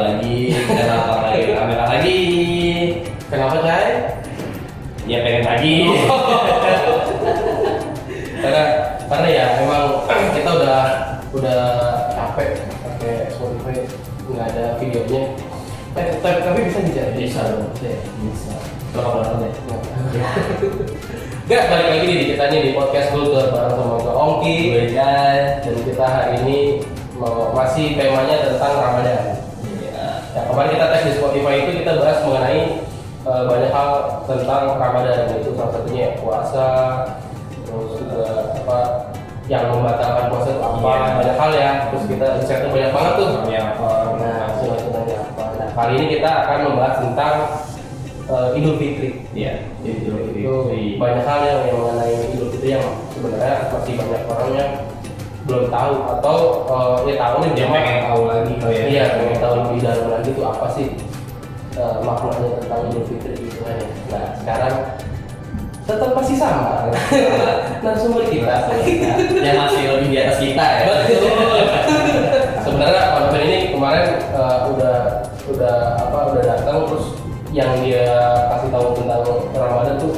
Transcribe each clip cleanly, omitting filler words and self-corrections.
lagi, kamera lagi. Kenapa Cai? Ya pengen lagi. Karena ya memang kita udah capek pakai Spotify, nggak ada videonya. Tapi bisa dicari. Bisa dong. Bisa. Kalau deh. Gak, balik lagi nih kita nih di podcast Kultur bareng sama Kak Ongki. Dan kita hari ini masih temanya tentang Ramadan. Ya, kemarin kita tes di Spotify itu kita bahas mengenai banyak hal tentang Ramadan, itu salah satunya puasa, terus juga apa yang membatalkan puasa itu apa, banyak hal ya. Terus kita insightnya banyak banget tuh. Nah, sunahnya apa. Nah, kali ini kita akan membahas tentang Idul Fitri. Iya, Idul Fitri. Itu banyak hal yang mengenai Idul Fitri yang sebenarnya masih banyak orang yang belum tahu atau ya tahu nih dia pengen tahu lagi ya. Iya, pengen tahu lebih dalam lagi itu apa sih maknanya tentang Idul Fitri gitu kan. Nah, sekarang tetap masih sama narasumber kita Yang masih lebih di atas kita ya. betul. Sebenarnya konten ini kemarin udah datang, terus yang dia kasih tahu tentang Ramadan tuh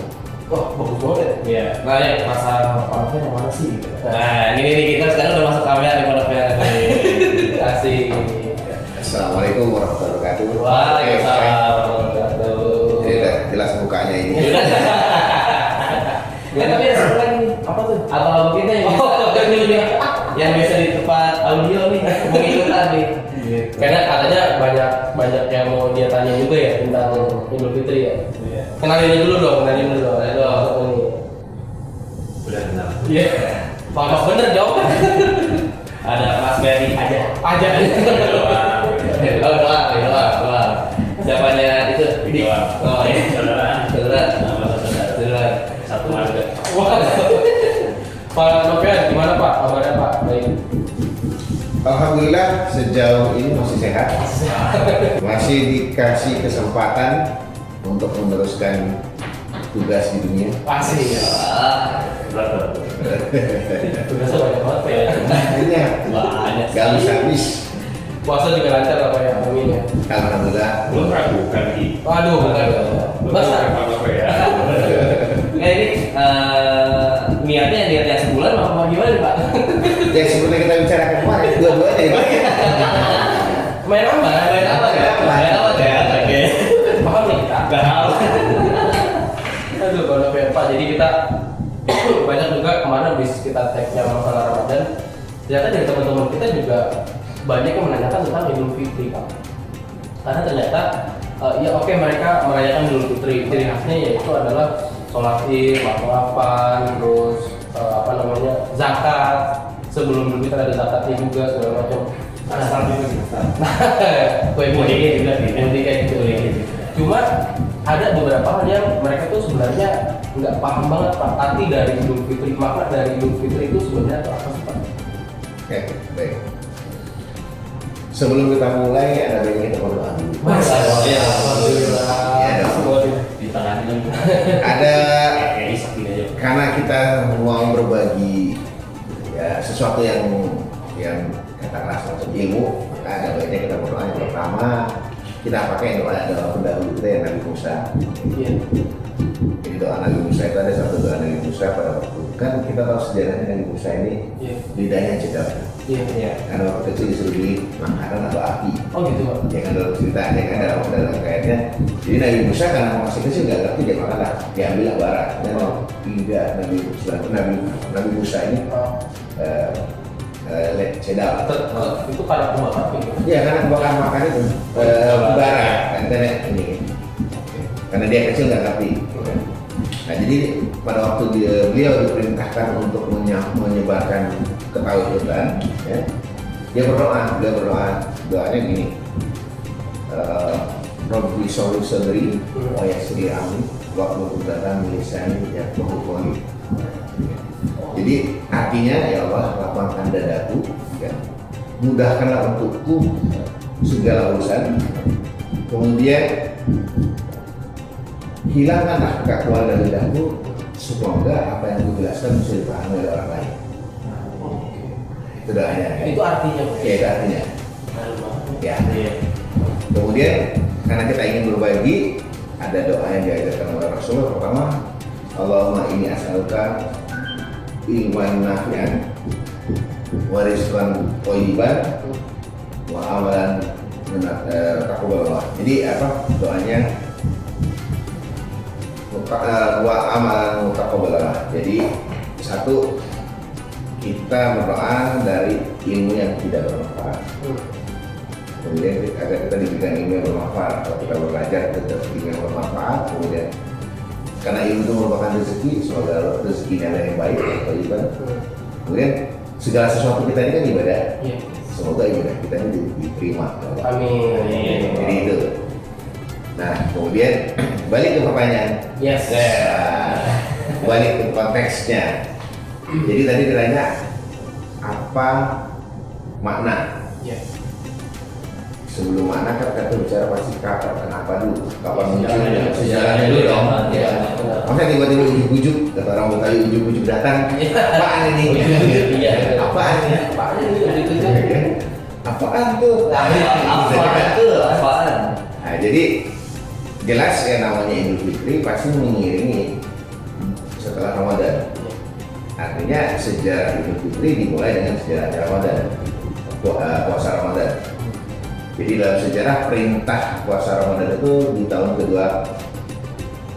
wah bagus banget ya. Iya. Nah, ya masa konten yang mana sih gitu. Nah, ini nih kita sekarang udah masuk kamera di kontennya. Asik. Assalamualaikum warahmatullahi wabarakatuh. Waalaikumsalam warahmatullahi wabarakatuh. Jadi udah jelas mukanya ini. Tapi ada satu lagi nih. Apa tuh? Abang kita yang bisa di tempat audio nih, mengikutan nih. Karena katanya banyak yang mau dia tanya juga ya tentang Idul Fitri ya. Iya. Kenalin dulu dong. Ini. Udah kenal. Iya. Pak bener jawab. Ada Mas Berry aja. Doang. Siapanya itu? Doang. Oh iya. Saudara. Satu marga. Wah. Pak Novian gimana Pak? Kabarnya Pak? Baik. Alhamdulillah sejauh ini masih sehat. Masih dikasih kesempatan untuk meneruskan tugas di dunia. Asik. Tugasnya banyak banget Pak ya. Banyak. Gak bisa habis. Puasa juga lancar apa ya? Amin ya. Alhamdulillah. Belum ragukan lagi. Waduh, bukan. Masa? Apa ya? Ini niatnya yang sebulan apa gimana nih Pak? Yang sebenarnya kita bicarakan kemarin dua-duanya ya. Main apa ya? Oke. Paham nih kita? Tahu. Aduh, kalau Novian Pak, jadi kita banyak juga kemarin habis kita tag-nya masalah Ramadan, ternyata dari teman-teman kita juga banyak yang menanyakan tentang Idul Fitri Pak. Karena ternyata ya oke, mereka merayakan Idul Fitri, ciri khasnya yaitu adalah sholat id, maaf-maafan, terus zakat. Sebelum Idul Fitri ada zakatnya juga segala macam. Asal juga kita. Kue mudik juga, mudik kayak gitu. Cuma ada beberapa hal yang mereka tuh sebenarnya nggak paham banget Pak, arti dari Idul Fitri, makna dari Idul Fitri itu sebenarnya apa sih Pak? Oke, baik. Sebelum kita mulai ada baiknya kita berdoa dulu. Alhamdulillah. Ya, dong. Di tengahnya. Ada Kayak isak gini aja. karena kita mau berbagi ya sesuatu yang katakanlah semacam ilmu, maka ada baiknya kita berdoa. Yang pertama kita pakai doa dalam pendahulu kita yang Nabi Musa. Iya. Jadi doa Nabi Musa itu ada satu doa Nabi Musa pada waktu kan kita tahu sejarahnya Nabi Musa ini Iya. lidahnya cedera. Iya. Karena waktu kecil disuruh beli makanan atau api. Oh gitu Pak. Ya kan dalam ceritanya kan dalam kayaknya. Jadi Nabi Musa karena masih kecil nggak ngerti dia makan lah, diambil bara. Dan tidak Nabi Musa ini cedal. Itu karena kebakaran gitu. Iya karena kebakaran makan itu bara kan ini. Karena dia kecil nggak ngerti. Nah jadi pada waktu beliau diperintahkan untuk menyebarkan ketahuan, ya, dia berdoa, doanya gini, Rabbi sholli sadri wa yassir amri wa qudatan lisani yafqahu qawli. Jadi artinya ya Allah lapangkan dadaku, ya, mudahkanlah untukku segala urusan, kemudian hilangkanlah kekakuan dari lidahku, semoga apa yang kujelaskan bisa dipahami oleh orang lain. Itu doanya. Itu artinya Pak. Ya, itu artinya. Ya. Kemudian karena kita ingin berbagi, ada doa yang diajarkan oleh Rasulullah. Pertama, Allahumma inni as'aluka ilman nafi'an wa rizqan thayyiban wa amalan taqabbalallah. Jadi apa doanya? Wa amalan taqabbalallah. Jadi satu, kita berdoa dari ilmu yang tidak bermanfaat. Kemudian agar kita diberikan ilmu yang bermanfaat. Kalau kita belajar kita ilmu yang bermanfaat, kemudian karena ilmu itu merupakan rezeki, semoga rezekinya ada yang baik atau ibadah. Kemudian segala sesuatu kita ini kan ibadah. Iya. Semoga ibadah kita ini diterima. Amin. Jadi itu. Nah, kemudian balik ke pertanyaan. Yes. Balik ke konteksnya. Jadi tadi ditanya apa makna? Iya. Sebelum makna kan kita bicara pasti kapan, kenapa dulu, kapan munculnya, Sejarahnya sejarahnya dulu dong. Iya. Masa tiba-tiba ujuk-ujuk, kata orang Betawi ujuk-ujuk datang, apaan ini? Iya. Apaan ini? Apaan ini? Apaan tuh? Apaan tuh? Apaan? Nah, jadi jelas ya namanya Idul Fitri pasti mengiringi setelah Ramadan. Artinya sejarah Idul Fitri dimulai dengan sejarah Ramadan, puasa Ramadan. Jadi dalam sejarah perintah puasa Ramadan itu di tahun kedua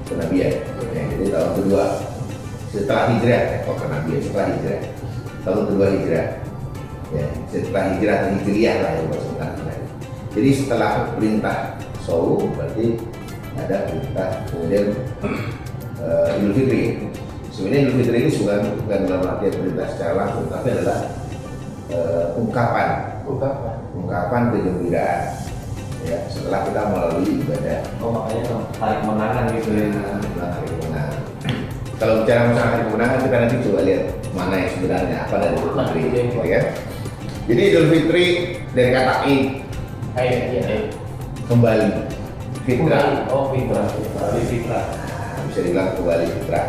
kenabian. Ya, jadi tahun kedua setelah hijrah, kenabian setelah hijrah, tahun kedua hijrah. Ya, setelah hijrah atau hijriah lah yang maksudnya. Jadi setelah perintah Saum berarti ada perintah kemudian Idul Fitri. Sebenarnya Idul Fitri ini bukan dalam artian perintah secara langsung, tapi adalah ungkapan kegembiraan. Ya, setelah kita melalui ibadah. Oh makanya hari kemenangan gitu ya. Hari kemenangan. Kalau bicara masalah hari kemenangan kita nanti coba lihat mana yang sebenarnya apa dari Idul Fitri, ya. Jadi Idul Fitri dari kata Id, Iya. kembali, fitrah. Oh, fitrah. Fitrah. Nah, bisa dibilang kembali fitrah.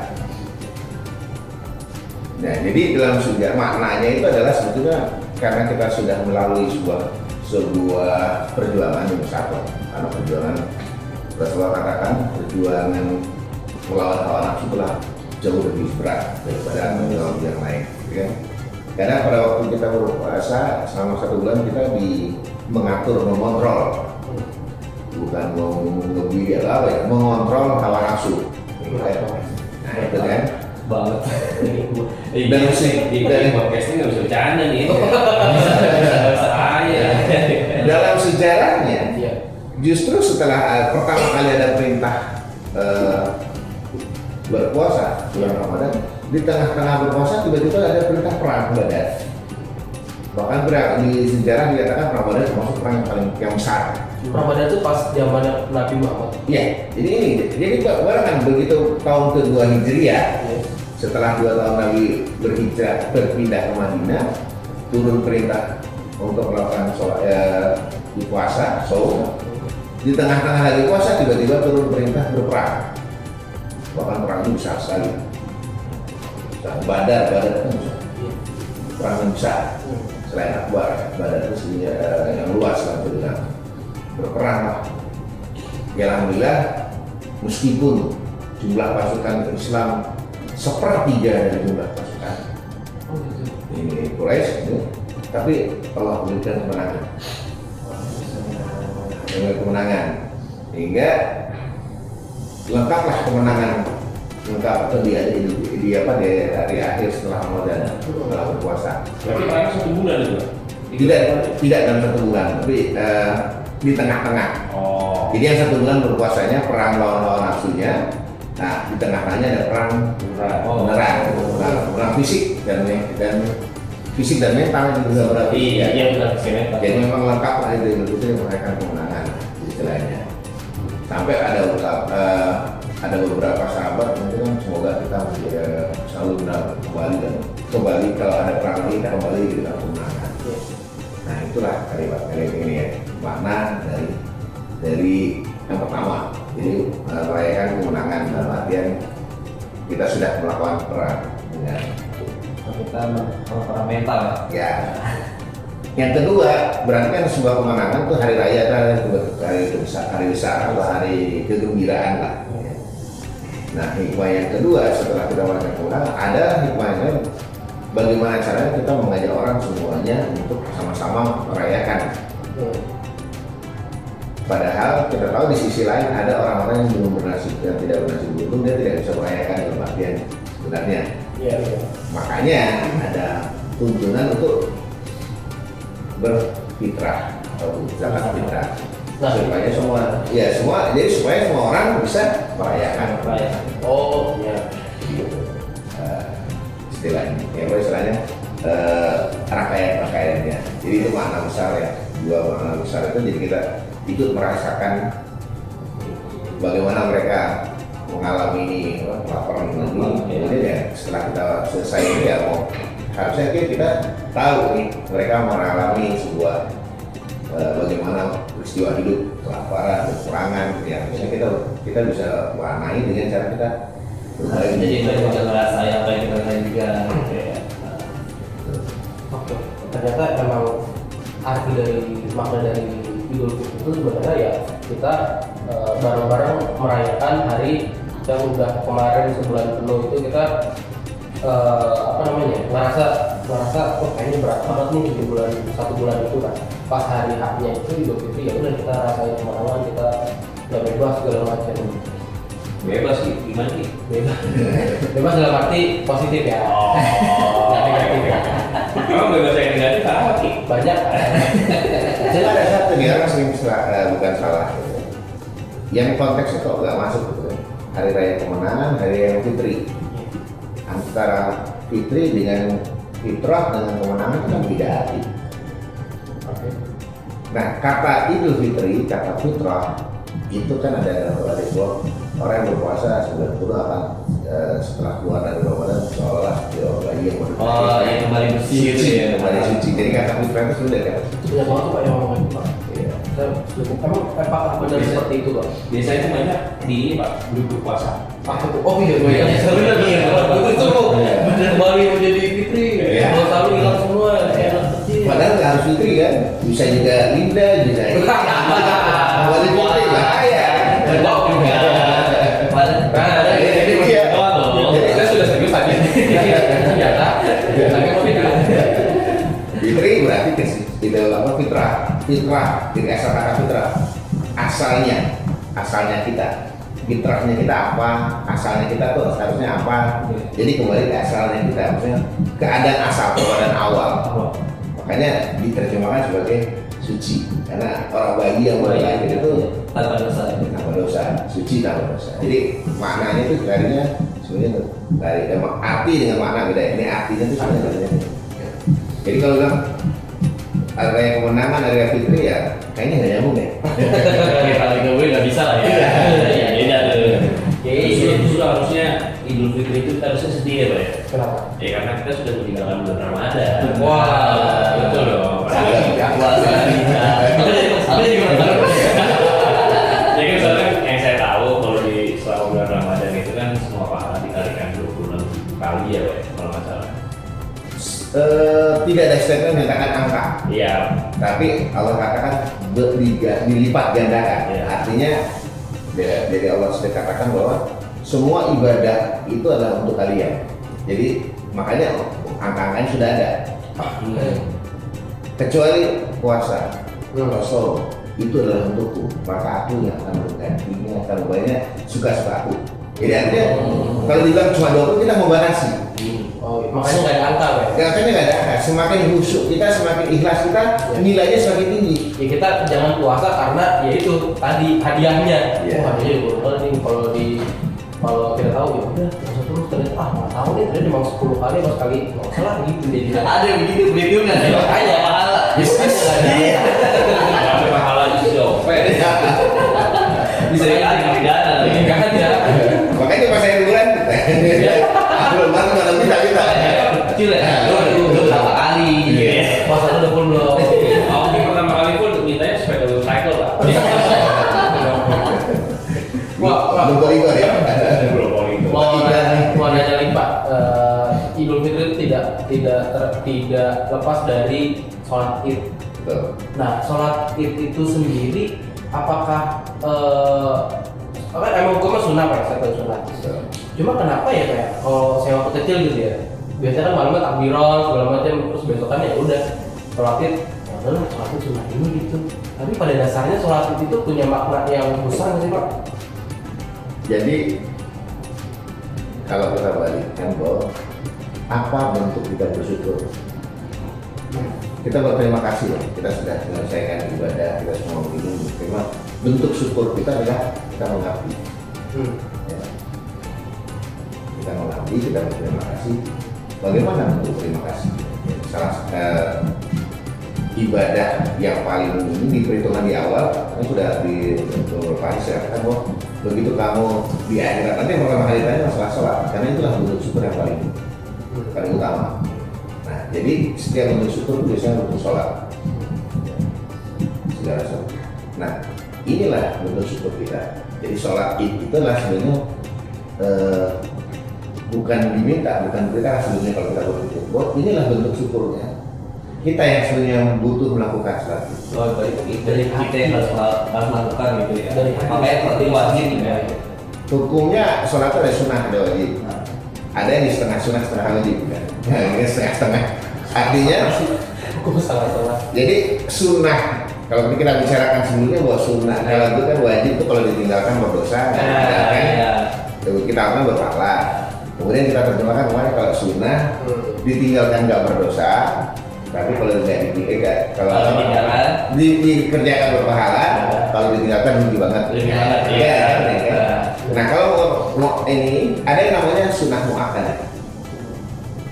Nah, jadi dalam sejarah maknanya itu adalah sebetulnya karena kita sudah melalui sebuah perjuangan yang besar. Karena perjuangan Rasulullah katakan perjuangan melawan hawa nafsu telah jauh lebih berat daripada melawan yang lain, ya. Karena pada waktu kita berpuasa selama 1 bulan kita mengatur, mengontrol, bukan ngebiri atau apa ya, mengontrol hawa nafsu. Nah itu kan. Banget. Dan dari podcastnya nggak bisa bercanda nih. Saya. Dalam sejarahnya, Iya. justru setelah pertama kali ada perintah berpuasa bulan Ramadan, di tengah-tengah berpuasa tiba-tiba ada perintah perang Badar. Bahkan di sejarah dikatakan Ramadan termasuk perang yang besar. Ramadan itu pas zaman Nabi Muhammad. Iya, jadi kan begitu tahun kedua Hijriah, setelah 2 tahun Nabi berpindah ke Madinah, turun perintah untuk melakukan di puasa, di tengah-tengah hari puasa tiba-tiba turun perintah berperang. Bahkan perang itu besar sekali. Badar itu perang yang besar. Selain Akbar, Badar itu yang luas lah itu dengan berperang lah. Ya alhamdulillah, meskipun jumlah pasukan Islam 1/3 dari jumlah pasukan ini Quraisy, tapi Allah berikan kemenangan, hingga lengkaplah kemenangan lengkap atau di hari akhir setelah Ramadan setelah berpuasa. Berarti perangnya 1 bulan itu? Tidak dalam 1 bulan, tapi di tengah-tengah. Oh. Jadi yang 1 bulan berpuasanya perang lawan nafsunya. Nah, di tengah-tengahnya ada perang beneran, perang fisik dan fisik dan mental juga berarti. Iya, benar. Jadi memang lengkap lah itu merayakan kemenangan istilahnya. Sampai ada beberapa sahabat mungkin semoga kita selalu benar kembali kalau ada perang lagi kita kembali dengan kemenangan. Nah itulah kalimat ini ya, makna dari yang pertama. Jadi merayakan kemenangan dalam artian kita sudah melakukan perang dengan Kita perang mental ya. Yang kedua berarti kan sebuah kemenangan itu hari raya, hari kegembiraan lah. Nah, hikmah yang kedua setelah kita merayakan kemenangan, ada hikmahnya bagaimana caranya kita mengajak orang semuanya untuk sama-sama merayakan. Padahal kita tahu di sisi lain ada orang-orang yang belum bernasib, yang tidak bernasib beruntung, dia tidak bisa merayakan dalam artian sebenarnya. Iya. Makanya ada tuntunan untuk berfitrah atau zakat fitrah. Nah, Supaya jadi supaya semua orang bisa merayakan. Oh, iya. Istilahnya, istilahnya rangkaian-rangkaiannya. Jadi itu makna besar ya. Dua makna besar itu, jadi kita ikut merasakan bagaimana mereka mengalami ini laporan ini. Kemudian ya setelah kita selesai ini ya harusnya kita tahu nih mereka mengalami sebuah bagaimana peristiwa hidup, kelaparan, kekurangan. Ya harusnya kita bisa warnai dengan cara kita berbagi. Jadi itu juga ngerasain apa yang kita rasain juga. Oke. Ternyata emang arti dari makna dari Idul Fitri itu sebenarnya ya kita bareng-bareng merayakan hari yang udah kemarin sebulan penuh itu kita ngerasa oh kayaknya berat banget nih di satu bulan itu kan. Pas hari haknya itu Idul Fitri ya udah kita rasain kemenangan, kita udah bebas segala macam. Bebas sih, gimana sih? Bebas dalam arti positif ya. Nggak negatif ya. Emang bebas yang negatif apa sih? Banyak. Cuma ada satu nih orang sering bukan salah. Yang konteksnya kok nggak masuk gitu. Hari Raya Kemenangan, Hari Raya Fitri. Antara Fitri dengan Fitrah dengan kemenangan itu kan beda arti. Nah, kata Idul Fitri, kata Fitrah itu kan ada dalam hadis bahwa orang yang berpuasa 90 akan setelah keluar dari Ramadan seolah bayi yang baru Oh, yang kembali bersih gitu ya. kembali suci. Jadi kata Fitrah itu sudah kan. Banyak banget tuh Pak yang ngomong itu Pak. Iya. Emang apakah benar seperti itu Pak? Biasanya itu banyak di ini Pak, duduk puasa. Oh iya, benar itu benar kembali menjadi Fitri. Iya. Kalau selalu hilang semua, enak kecil. Padahal nggak harus Fitri kan, bisa juga Linda, bisa. Kembali Fitri bahaya. Berbau juga. Nah, jadi Iya. saya sudah serius tadi. Ternyata, tapi kok tidak. Fitri berarti itu apa fitrah dari asal kata fitrah asalnya kita fitrahnya kita apa, asalnya kita tuh harusnya apa. Jadi kembali ke asalnya kita, maksudnya keadaan asal, keadaan awal. Makanya diterjemahkan sebagai suci, karena orang bayi yang mulai lahir itu Tanpa dosa. tanpa dosa, suci tanpa dosa. Jadi maknanya itu darinya sebenarnya dari arti dengan makna beda. Ini artinya itu sebenarnya. Jadi kalau bilang ada yang kemenangan, ada yang Fitri ya kayaknya nggak nyambung ya. Kalau gue nggak bisa lah ya. Iya, beda tuh. Sudah harusnya Idul Fitri itu kita harusnya sedih ya Pak ya? Kenapa? Ya karena kita sudah meninggalkan bulan Ramadan. Wah, betul dong. Tapi gimana? Ya kan soalnya yang saya tahu kalau di selama bulan Ramadan itu kan semua pahala dikalikan 26 kali ya Pak, kalau nggak salah. Tidak ada statement yang menyatakan angka, Iya. tapi Allah katakan dilipat gandakan. Iya. Artinya dari Allah sudah katakan bahwa semua ibadah itu adalah untuk kalian. Jadi makanya angka-angkanya sudah ada. Kecuali puasa, Rasul itu adalah untukku, maka aku yang akan menggantinya, akan membayarnya suka-suka aku. Jadi artinya kalau dibilang cuma 20 kita mau batasi. Oh, makanya nggak ada angka ya. Makanya nggak ada angka. Semakin khusyuk kita, semakin ikhlas kita, nilainya semakin tinggi. Ya kita jangan puasa karena ya itu tadi hadiahnya. Iya. Oh hadiahnya boleh nih kalau kita tahu ya udah puasa terus ternyata nggak tahu nih ternyata memang 10 kali atau sekali nggak salah gitu jadi. Ada yang begitu nggak sih? Makanya pahala. Iya. Tapi pahala itu jopet. Bisa dikali pidana. Nggak ada. Makanya pas saya liburan, belum baru mana bisa kita. Kecil ya. Lu berapa kali? Puasa lu udah full belum? Oke, pertama kali pun mintanya sepeda cycle Pak. Wah, Bergor-gor ya. mau nanya lagi Pak, Idul Fitri itu tidak lepas dari sholat Id. Betul. Nah, sholat Id itu sendiri apakah apa emang hukumnya sunnah Pak, saya tahu sunnah. Cuma kenapa ya kayak kalau saya waktu kecil gitu ya, biasanya kan malamnya takbiran segala macam, terus besokannya ya udah sholat id, ya udah sholat id sunnah ini gitu. Tapi pada dasarnya sholat id itu punya makna yang besar nggak sih Pak? Jadi kalau kita balikkan bahwa apa bentuk kita bersyukur? Kita berterima kasih loh, kita sudah menyelesaikan ibadah, kita semua minum. Memang bentuk syukur kita adalah kita mengabdi. Ya. Kita mengabdi, kita berterima kasih. Bagaimana bentuk terima kasih? Ya, salah ibadah yang paling ini diperhitungkan di awal, ini sudah di beberapa hari saya katakan bahwa begitu kamu di akhirat nanti yang pertama kali tanya masalah sholat, karena itulah bentuk syukur yang paling utama. Nah, jadi setiap bentuk syukur itu biasanya bentuk sholat. Segala sholat. Nah, inilah bentuk syukur kita. Jadi sholat itulah sebenarnya bukan diminta, bukan kita sebenarnya kalau kita bersyukur. Bahwa inilah bentuk syukurnya. Kita yang sebenarnya butuh melakukan sholat itu. Oh, dari kita yang harus melakukan gitu ya. Dari Makanya seperti wajib ya. Hukumnya sholat itu ada sunnah, ada wajib. Ada yang di setengah sunnah, setengah wajib kan? Nah, ini setengah-setengah. Artinya, Hukum salah. jadi sunnah. Kalau kita bicarakan sebelumnya bahwa sunnah, kalau itu kan wajib itu kalau ditinggalkan berdosa, ditinggalkan kita akan berpahala. Kemudian kita terjemahkan kemarin kalau sunnah ditinggalkan nggak berdosa, tapi kalau tidak kalau dikerjakan berpahala, kalau ditinggalkan rugi banget. Iya. Nah kalau mau ini ada yang namanya sunnah muakkadah,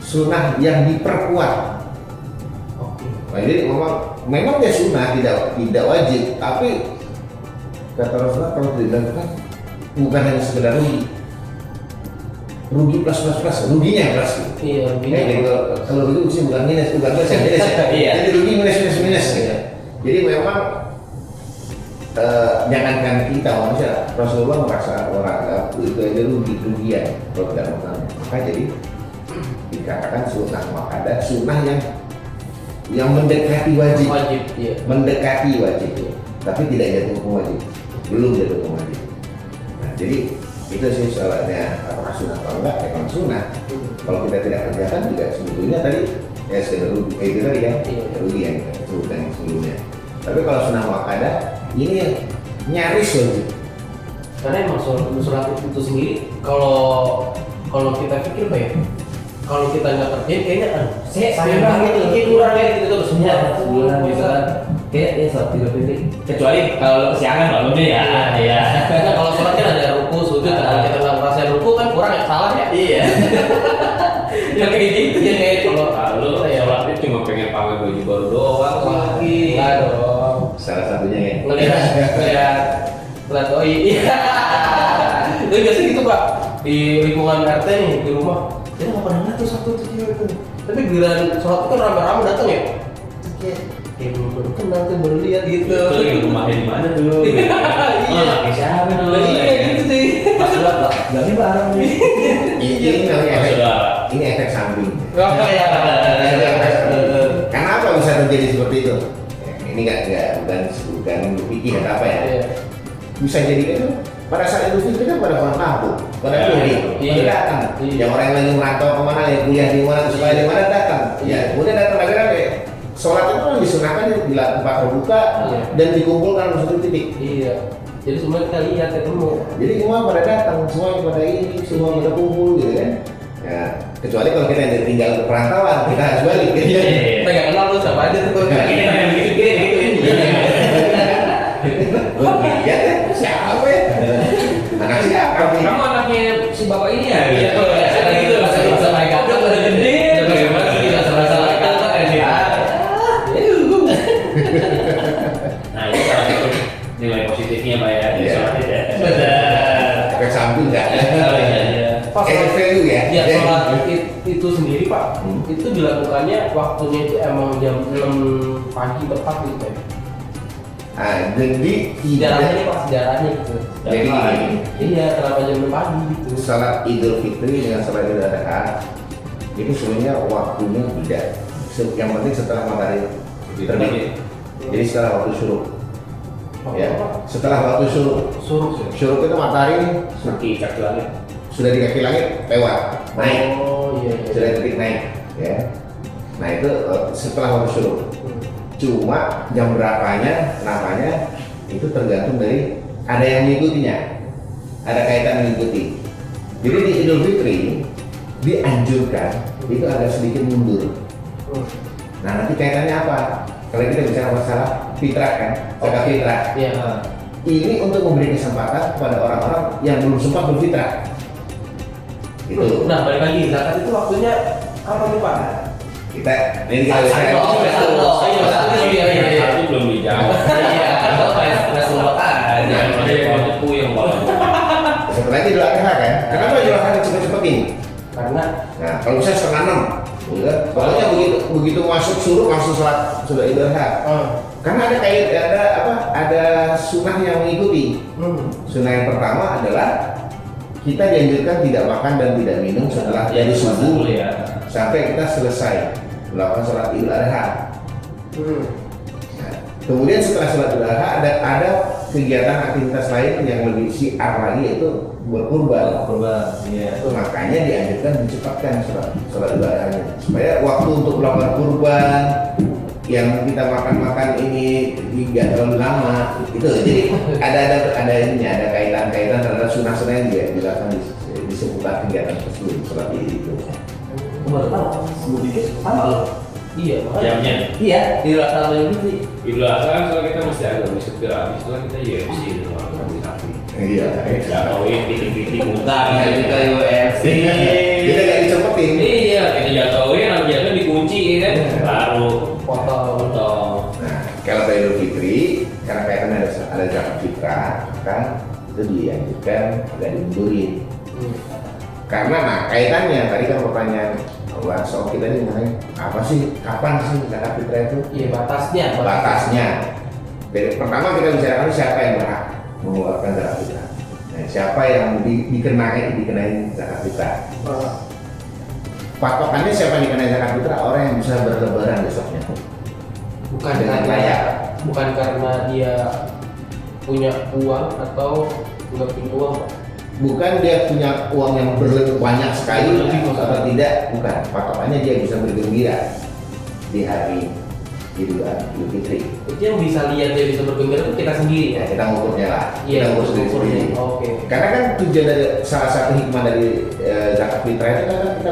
sunnah yang diperkuat. Nah, jadi memang dia sunnah tidak wajib, tapi kata Rasulullah kalau tidak dilakukan bukan hanya sekedar rugi plus ruginya plus. Iya, ruginya. Kalau rugi sih bukan minus ya. Iya. Jadi rugi minus. Iya. Jadi memang jangankan kita manusia, Rasulullah merasa orang itu aja rugian kalau tidak melakukan. Maka jadi dikatakan sunnah muakkadah, sunnah yang mendekati wajib. Iya. Mendekati wajib, tapi tidak jatuh hukum wajib, belum jatuh hukum wajib. Nah, jadi itu sih soalnya apakah sunnah atau enggak, memang sunnah. Kalau kita tidak kerjakan juga sebetulnya tadi ya sekedar rugi, itu tadi ya, rugi yang kita sebutkan yang sebelumnya. Tapi kalau sunnah muakkadah ini nyaris wajib. Karena emang sholat itu sendiri kalau kita pikir Pak ya, kalau kita nggak kerjain kayaknya sayang banget gitu, kayak kurang ya gitu terus semua Sebulan gitu kan. Kayak ya sholat 3 titik. Kecuali kalau kesiangan bangunnya ya. Iya. Karena kalau sholat kan ada ruku, sujud, kalau kita nggak ngerasain ruku kan kurang ya, salah ya. Iya. Ya kayak gitu ya kayak kalau Lu sholat itu cuma pengen pakai baju baru doang. enggak dong. Salah satunya ya. Ngelihat oh iya. Itu biasa gitu Pak di lingkungan RT nih di rumah. Dia nggak pernah lihat tuh satu tuh cewek tuh. Tapi giliran sholat itu kan rame-rame datang ya. Kayak baru kenal tuh baru lihat gitu. Itu yang rumahnya di mana tuh? Iya. Pakai siapa tuh? Iya gitu sih. Pas sholat lah. Jadi bareng nih. Ini namanya efek, Sudah. ini efek samping. Oh iya. Kenapa bisa terjadi seperti itu? Ini bukan berpikir atau apa ya? Iya. Bisa jadi kan pada saat Idul Fitri kan pada pulang kampung, pada mudik, pada datang. Yang orang yang lagi merantau kemana, yang kuliah di mana, supaya di mana datang. Ya, kemudian datang lagi rame. Sholat itu kan disunahkan di tempat terbuka dan dikumpulkan di satu titik. Iya. Jadi semua kita lihat ketemu. Jadi semua pada datang, semua pada ini, semua pada kumpul gitu kan. Ya, kecuali kalau kita yang tinggal ke perantauan, kita harus balik. Gitu. Kita nggak kenal tuh siapa aja tuh. Iya kan? Siapa ya? Anak siapa nih? Kamu anaknya si bapak ini ya? Iya tuh, ada gitu masa mereka udah pada gede, bagaimana sih masa mereka kan ada. Nah itu salah satu nilai positifnya Pak ya di Iya. sholat itu ya. Efek samping nggak? Pas Efek value ya? ya sholat itu sendiri Pak, itu dilakukannya waktunya itu emang jam 6 pagi tepat gitu ya. Nah, jadi Sejarahnya nih Pak, sejarahnya gitu. Jadi Iya, kenapa jam 6 pagi gitu? salat Idul Fitri dengan salat Idul Adha itu sebenarnya waktunya tidak. Yang penting setelah matahari terbit. Jadi setelah waktu syuruk. Ya, setelah waktu syuruk. Syuruk itu matahari Kaki kaki langit. sudah di kaki langit lewat, naik. Oh iya. Sudah titik naik, ya. Nah itu setelah waktu syuruk. Cuma jam berapanya, kenapanya itu tergantung dari ada yang mengikutinya, ada kaitan mengikuti. Jadi di Idul Fitri dianjurkan itu agak sedikit mundur. Nah nanti kaitannya apa? Kalau kita bicara masalah fitrah kan, zakat fitrah. Iya. Ini untuk memberi kesempatan kepada orang-orang yang belum sempat berfitrah. Itu. Nah balik lagi zakat itu waktunya kapan nih Pak? Kita ini kita Satu belum dijawab. Iya, nggak semua kan. Ada yang itu yang banget. setelah Idul Adha kan? Kenapa Idul Adha cepet-cepet ini? Karena Nah, kalau misalnya setengah 6, ya, pokoknya begitu masuk suruh langsung sholat sudah Idul Adha. Karena ada sunnah yang mengikuti. Sunnah yang pertama adalah kita dianjurkan tidak makan dan tidak minum setelah dari subuh ya. sampai kita selesai melakukan sholat Idul Adha. Nah, kemudian setelah sholat Idul Adha ada kegiatan aktivitas lain yang lebih syiar lagi yaitu berkurban. Iya. Makanya dianjurkan dicepatkan sholat Idul Adha supaya waktu untuk melakukan kurban yang kita makan ini tidak terlalu lama itu. Jadi ada ininya, ada kaitan terhadap sunnah-sunnah yang dia dilakukan di seputar kegiatan tersebut sholat itu. Baru tahu, sebelum dikit sama loh. iya makanya. Jamnya. Iya, di Rasul ini. Idul Adha kan soalnya kita mesti agak lebih seger. Habis itu kan kita UFC itu kami sapi. Iya. Nggak tahuin piting-piting muntah. Nah, kita UFC. Kita nggak dicepetin. Iya, kita jatuhin, habis jatuh dikunci kan. Baru Potong. Nah, kalau pada Idul Fitri karena kaitannya ada zakat fitrah, maka itu dianjurkan agak dimundurin. Karena nah kaitannya tadi kan pertanyaan bahwa soal kita ini mengenai apa sih, kapan sih zakat fitrah itu? Iya batasnya. Batasnya. Jadi, pertama kita bicarakan siapa yang berhak mengeluarkan zakat fitrah. Nah, siapa yang dikenai zakat fitrah? Patokannya siapa yang dikenai zakat fitrah? Orang yang bisa berlebaran besoknya. Bukan Dengan karena layak. bukan karena dia punya uang atau nggak punya uang Pak. Bukan dia punya uang yang banyak sekali atau tidak, bukan. Patokannya dia bisa bergembira di hari Idul Fitri. Itu yang bisa lihat dia bisa bergembira itu kita sendiri Ya, ya. kita ngukurnya lah. Iya, Kita ngukur sendiri. Oke. Karena kan tujuan dari salah satu hikmah dari zakat fitrah itu kan kita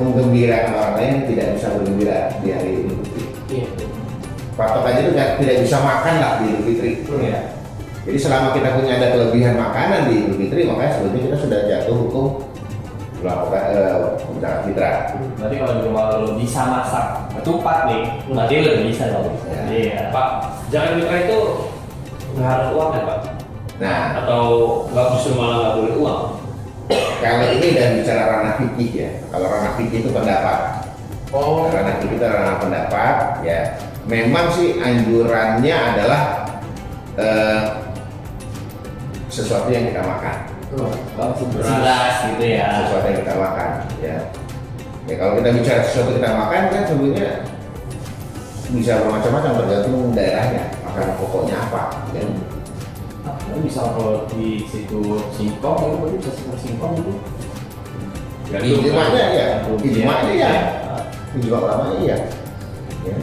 menggembirakan orang lain yang tidak bisa bergembira di hari Idul Fitri. Iya. Patokannya itu tidak bisa makan lah di Idul Fitri. Iya. Jadi selama kita punya ada kelebihan makanan di Idul Fitri, makanya sebetulnya kita sudah jatuh hukum melakukan zakat fitrah. Berarti kalau di rumah lo bisa masak ketupat nih, berarti lo bisa dong. Ya. Iya. Pak, zakat fitrah itu nggak harus uang kan Pak? Nah, Atau nggak justru malah nggak boleh uang? kalau ini udah bicara ranah fikih ya. Kalau ranah fikih itu pendapat. Oh. Ranah fikih itu ranah pendapat ya. Memang sih anjurannya adalah sesuatu yang kita makan. Beras gitu ya. Sesuatu yang kita makan ya. Ya kalau kita bicara sesuatu kita makan kan sebenarnya bisa bermacam-macam tergantung daerahnya. Makanan pokoknya apa ya. Nah, bisa kalau di situ singkong, itu berarti bisa singkong itu. Ijma'nya ya. Ijma'nya ya. Ah. Ijma' ulamanya iya. Ya.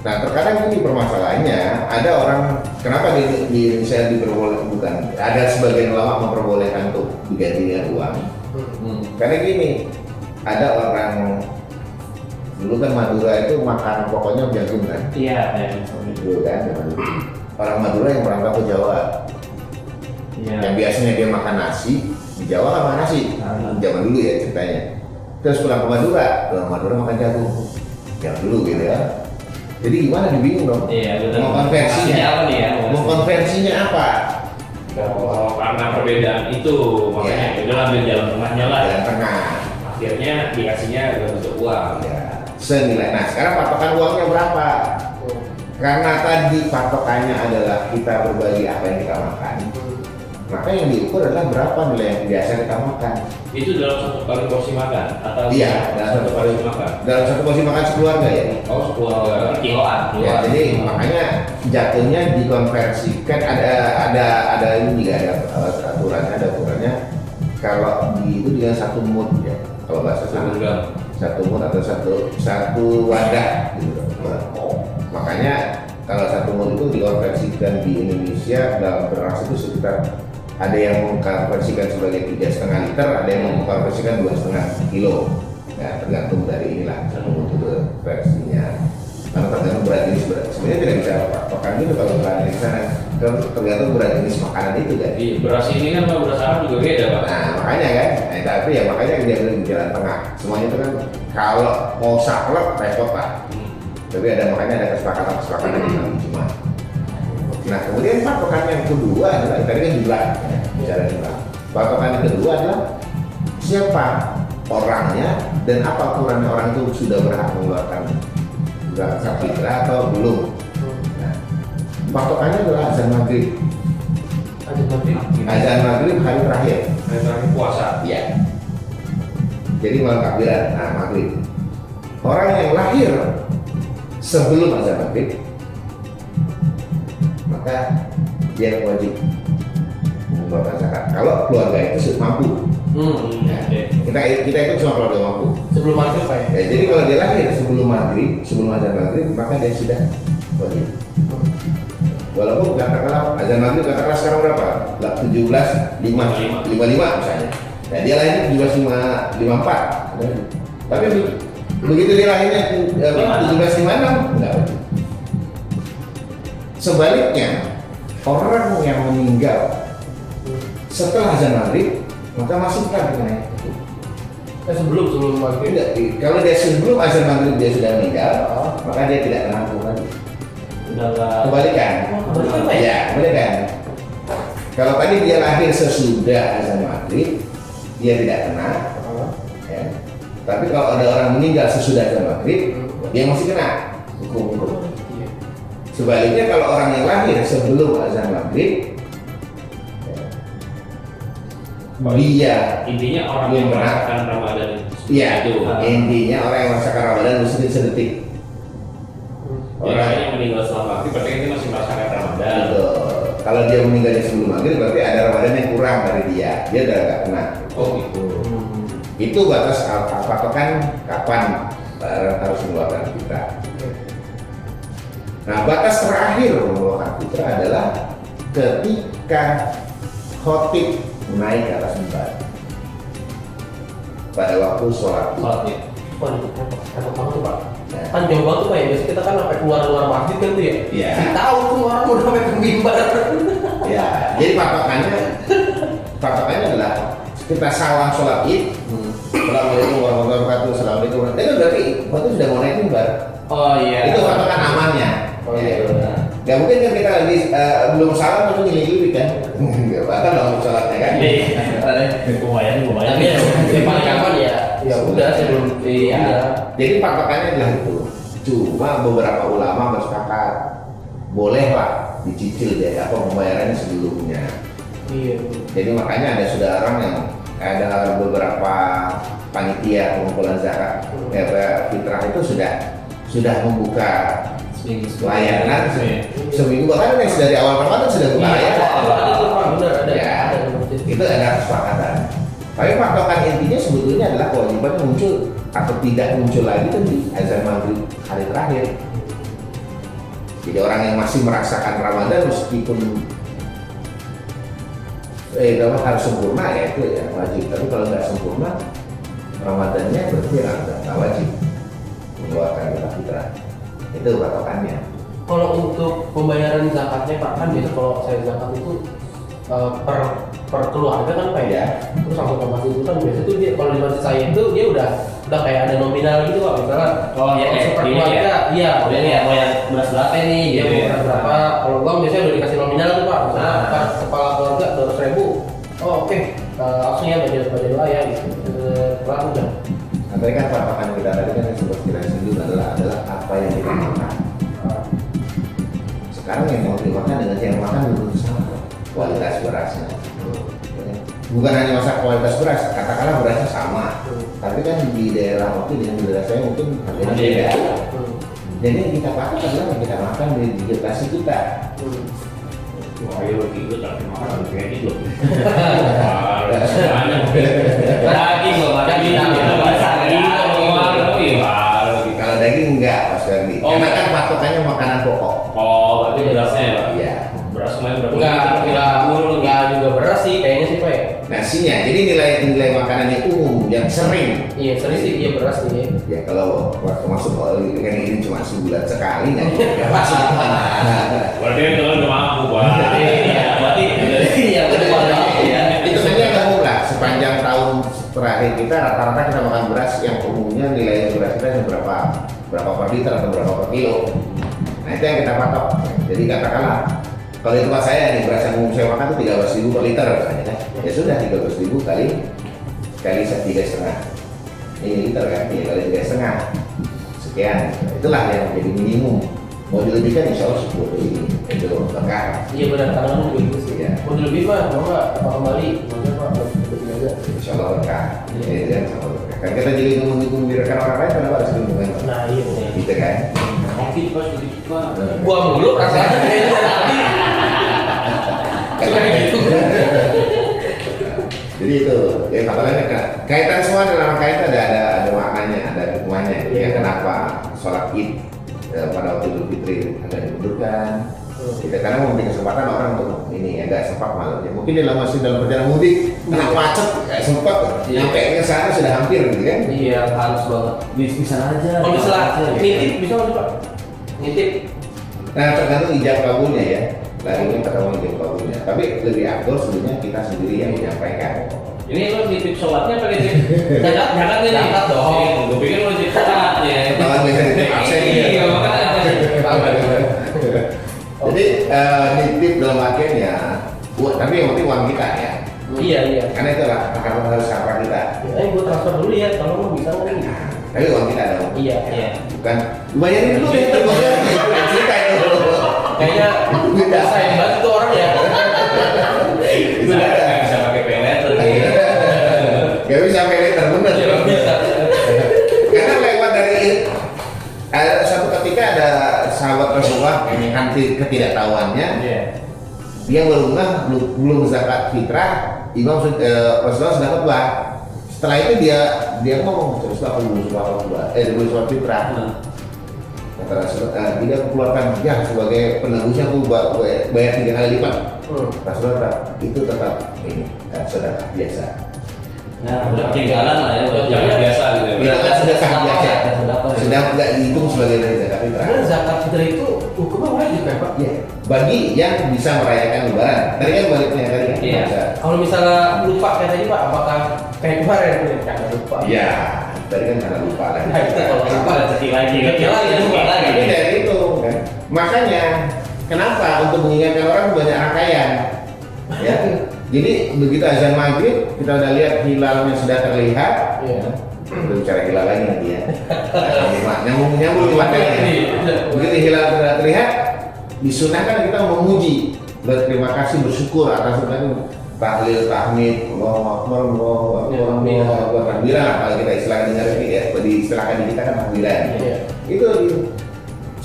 Nah terkadang ini permasalahannya ada orang kenapa di Indonesia diperbolehkan, bukan ada sebagian ulama memperbolehkan untuk diganti dengan uang. Karena gini, ada orang dulu kan Madura itu makan pokoknya jagung kan, Iya, kayak dulu kan zaman dulu. Orang Madura yang merantau ke Jawa, Iya. yang biasanya dia makan nasi di Jawa kan makan nasi, zaman dulu ya ceritanya. Terus pulang ke Madura makan jagung, zaman dulu gitu ya. Jadi gimana dibingung dong? Iya, betul. Mau konversinya Maksudnya apa nih ya? Mau konversinya apa? Oh, karena perbedaan itu makanya Ya. udah ambil jalan tengahnya lah. Jalan tengah. Akhirnya dikasihnya dalam bentuk uang. Ya, senilai. Nah sekarang patokan uangnya berapa? Karena tadi patokannya adalah kita berbagi apa yang kita makan. Maka yang diukur adalah berapa nilai yang biasa kita makan. Itu dalam satu kali porsi makan atau Iya, dalam satu kali makan? Dalam satu porsi makan sekeluarga ya. Oh, sebuah kiloan. Ya, jadi makanya jatuhnya dikonversikan ada ini juga ada aturannya kalau itu dengan satu mood ya. Kalau bahasa satu mood atau satu wadah gitu. Makanya kalau satu mood itu dikonversikan di Indonesia dalam beras itu sekitar ada yang mengkonversikan sebagai 3,5 liter, ada yang mengkonversikan 2,5 kilo. Ya, tergantung dari inilah satu mood itu versinya. Karena tergantung berat jenis berat. Sebenarnya tidak bisa patokan gitu kalau berat di sana. Tergantung berat jenis makanan itu kan. Di beras ini kan sama beras Arab juga beda, Pak. Nah makanya kan, tapi ya makanya dia beli di jalan tengah. Semuanya itu kan kalau mau saklek repot Pak. Tapi makanya ada kesepakatan di dalam cuma. Nah kemudian patokan yang kedua adalah tadi kan jumlah, ya, bicara jumlah. Patokan yang kedua adalah siapa orangnya dan apa ukurannya orang itu sudah berhak mengeluarkan zakat fitrah atau belum. Nah, patokannya adalah azan maghrib. Azan maghrib hari terakhir. Hari terakhir puasa. Iya. Jadi malam takbiran, nah maghrib. Orang yang lahir sebelum azan maghrib, maka dia wajib mengeluarkan zakat. Kalau keluarga itu mampu. Kita itu cuma keluarga mampu. Sebelum maghrib Pak ya? Ya, jadi kalau dia lahir sebelum maghrib, sebelum azan maghrib, maka dia sudah wajib. Walaupun katakanlah azan maghrib katakanlah sekarang berapa? 17.55 misalnya. Nah, dia lahir 17.54. Tapi begitu dia lahirnya 17.56 enggak wajib. Sebaliknya, orang yang meninggal setelah azan maghrib maka masukkan dengan itu. Sebelum maghrib. Tidak, kalau dia sebelum azan maghrib dia sudah meninggal, maka dia tidak kena hukum lagi. Kebalikan. Ya, kebalikan. Kalau tadi dia lahir sesudah azan maghrib, dia tidak kena. Ya. Tapi kalau ada orang meninggal sesudah azan maghrib, dia masih kena hukum. Sebaliknya kalau orang yang lahir sebelum azan maghrib, dia Intinya orang yang merasakan Ramadan iya, itu. intinya orang yang merasakan Ramadan mesti sedetik. Orang yang meninggal setelah maghrib berarti ini masih merasakan Ramadan. Betul. Kalau dia meninggalnya sebelum maghrib berarti ada Ramadan yang kurang dari dia udah nggak kena. Oh gitu. Itu batas patokan kapan harus mengeluarkan fitrah. Nah, batas terakhir mengeluarkan fitrah adalah ketika khotib naik ke atas mimbar pada waktu sholat. Wah, itu repot banget tuh Pak. Ya. Kan jauh banget tuh Pak ya, biasanya kita kan sampai keluar masjid kan tuh ya. Iya. Si tahu tuh orang udah sampai ke mimbar. Ya, jadi patokannya adalah kita salam sholat id. Assalamualaikum warahmatullahi wabarakatuh. Assalamualaikum. Itu berarti waktu sudah mau naik mimbar. Oh iya. Itu patokan amannya. Oh iya. Gak mungkin kan kita lagi belum salam lalu nyelip kan? Gak bakal dong sholatnya kan? Lumayan. Tapi ya paling kapan ya? Ya udah sebelum Iya. Jadi patokannya adalah itu. Cuma beberapa ulama bersepakat bolehlah dicicil deh apa pembayarannya sebelumnya. Iya. Jadi makanya ada saudara yang ada beberapa panitia pengumpulan zakat fitrah itu sudah membuka layanan seminggu bahkan yang dari awal Ramadan sudah buka layanan. Benar ada. Ya, itu ada kesepakatan. Tapi patokan intinya sebetulnya adalah kewajiban muncul atau tidak muncul lagi kan di azan maghrib hari terakhir. Jadi orang yang masih merasakan Ramadan meskipun harus sempurna ya itu ya wajib. Tapi kalau nggak sempurna Ramadannya berarti nggak wajib mengeluarkan zakat fitrah. Itu patokannya. Kalau untuk pembayaran zakatnya Pak kan biasa kalau saya zakat itu per keluarga kan Pak ya. Terus langsung ke masjid itu kan biasa tuh dia kalau di masjid saya itu dia udah kayak ada nominal gitu Pak misalnya. Oh iya kayak per ini keluarga, ya. iya. Udah nih mau yang beras berapa nih? Dia Gitu mau ya. beras berapa? Kalau uang biasanya udah dikasih nominal tuh Pak. Misalnya Nah. per kepala keluarga 200.000. Oh oke. Langsung ya baca doa ya gitu. Kelar udah. Nah, tadi kan patokan kita tadi kan yang sempat kita singgung adalah apa yang kita makan. Sekarang yang mau dimakan dengan yang makan menurut sama kualitas berasnya. Bukan hanya masalah kualitas beras, katakanlah berasnya sama, tapi kan di daerah Oki dengan di daerah saya mungkin harganya beda. Jadi yang kita pakai adalah yang kita makan di vegetasi kita. Wah, ayo gitu tapi makan kayak gitu. Wah, banyak. Daging loh, daging. Kalau daging enggak, Mas Ferdi. Oh, Karena kan patokannya makanan pokok. Oh, berarti berasnya ya? Iya. Beras kemarin berapa? Enggak juga beras sih kayaknya sih Pak ya. Nasinya, jadi nilai makanannya itu umum yang sering. Iya sering sih iya beras nih. Ya kalau waktu masuk kan ini cuma sebulan sekali nggak ya masuk. Berarti kan kalian udah mampu, Pak. Iya, berarti iya betul ya. Itu saja nggak murah. Sepanjang tahun terakhir kita rata-rata kita makan beras yang umumnya nilai beras kita berapa per liter atau berapa per kilo. Nah itu yang kita patok. Jadi katakanlah kalau di tempat saya nih beras yang umum saya makan itu 13.000 per liter misalnya kan. Ya sudah 13.000 kali 3,5 ini liter kan, ya kali 3,5 sekian. Itulah yang menjadi minimum. Mau dilebihkan insya Allah 10 itu berkah. Iya benar kadang begitu sih. Iya. Mau lebih Pak, mau nggak apa kembali? Mau Pak lebih aja. Insya Allah berkah. Ini kan insya Allah berkah. Kan kita jadi menggembirakan orang lain kenapa harus menggembirakan? Nah iya benar. Gitu kan. Oke, Pak, sedikit, Pak. Gua mulu rasanya kayaknya dari tadi. Kayak gitu. Jadi itu, ya katanya kaitan semua dalam kaitan ada maknanya, ada hikmahnya. Ya kenapa sholat id pada waktu Idul Fitri agak dimundurkan. Kita karena memberi kesempatan orang untuk ini agak sempat malam. Ya, mungkin masih dalam perjalanan mudik, kena macet, nggak sempat. Sampai ke sana sudah hampir gitu kan? Iya harus banget. Bisa aja. Kalau misalnya nitip bisa nggak Pak? Nitip. Nah tergantung ijab kabulnya ya. Larinya pertama ijab kabulnya. Tapi lebih afdol sebenarnya kita sendiri yang menyampaikan. Ini lo nitip sholatnya apa nitip? Jangan nih Zakat dong. Gue pikir lo nitip sholatnya. Kalau bisa nitip absen Iya, ya. makanya. Jadi nitip dalam artian ya, tapi yang penting uang kita ya. Iya. Karena itulah karena harus apa kita. Gua transfer dulu ya, kalau mau bisa nggak nih? Tapi uang kita dong. Iya. Bukan bayarin dulu ya cerita itu. Kayaknya udah sayang banget tuh orang ya. Nggak bisa pakai pay letter. Gak bisa pay letter bener. Bisa. Karena lewat dari satu ketika ada sahabat Rasulullah yang hampir ketidaktahuannya, dia belum zakat fitrah, Rasulullah sudah khutbah. Setelah itu dia ngomong Rasulullah belum zakat fitrah. Kata Rasulullah, dia keluarkan ya sebagai penebusnya aku bayar 3 kali lipat. Rasulullah itu tetap ini sedekah biasa. Nah, udah ketinggalan lah ya. Jangan biasa gitu ya. Itu kan sedekah biasa. Sedekah. Sudah nggak dihitung sebagai dari zakat fitrah. Karena zakat fitrah itu hukumnya wajib kan Pak? Ya, bagi yang bisa merayakan lebaran. Tadi kan baliknya tadi kan. Iya. Bisa. Kalau misalnya lupa kayak tadi Pak, apakah kayak kemarin karena lupa? Iya, tadi kan karena lupa lagi. Nah, itu kalau lupa rezeki lagi. Rezeki lagi, lupa lagi. Ini dari itu kan. Makanya kenapa untuk mengingatkan orang banyak rangkaian. Ya. Jadi begitu azan maghrib kita udah lihat hilalnya sudah terlihat. Iya. Udah bicara hilal lagi nanti ya. Nyambung materi. Begitu hilal sudah terlihat, disunahkan kita memuji, berterima kasih, bersyukur atas itu tahlil, tahmid, Allahu Akbar, Allahu Akbar, takbiran kalau kita istilahkan dengar ya, diistilahkan di kita kan takbiran. Iya. Itu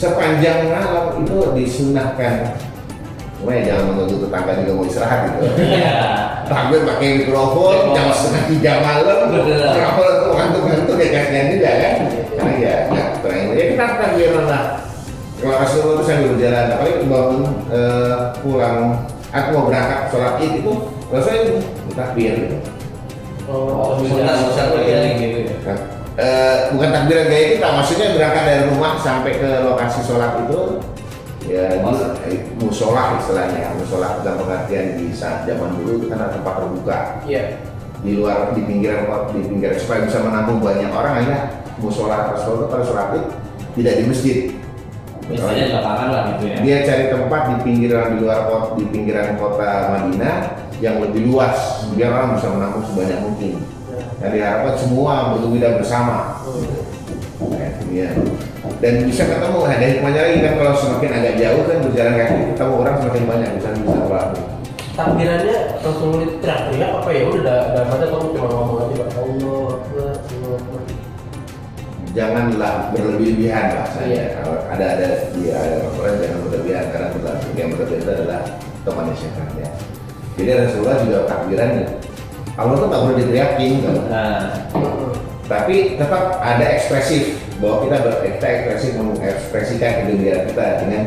sepanjang malam itu disunahkan. Cuma ya jangan mengganggu tetangga juga mau istirahat gitu. Iya. Takbir pakai mikrofon jam 2:30 malam. Kalau ngantuk-ngantuk ya kasihan juga kan. Karena ya nggak terakhir. Ya kita takbir lah. Kalau Rasulullah itu sambil berjalan, apalagi bangun pulang, aku mau berangkat sholat id itu, Rasulullah itu takbir gitu. Susah gitu ya. Bukan takbiran kayak itu, maksudnya berangkat dari rumah sampai ke lokasi sholat itu ya musola istilahnya, musola dalam pengertian di saat zaman dulu itu kan ada tempat terbuka. Iya. Di luar di pinggiran supaya bisa menampung banyak orang, akhirnya musola Rasulullah pada sholat id tidak di masjid. Biasanya di lapangan lah gitu ya. Dia cari tempat di pinggiran kota Madinah yang lebih luas biar orang bisa menampung sebanyak mungkin. Dan diharapkan semua bergembira bersama. Ya. Dan bisa ketemu, ada hikmahnya lagi kan kalau semakin agak jauh kan berjalan kaki ketemu orang semakin banyak bisa berlaku. takbirannya langsung teriak-teriak apa ya udah dalam hati kamu cuma ngomong aja Allah Akbar. Janganlah berlebihan lah Iya. saya. Kalau ada orang jangan berlebihan karena yang berlebihan itu adalah temannya syaitan ya. Jadi Rasulullah juga takbirannya. Allah tuh tak boleh diteriakin kan. Nah, Tapi tetap ada ekspresif bahwa kita ekspresif mengekspresikan kegembiraan kita dengan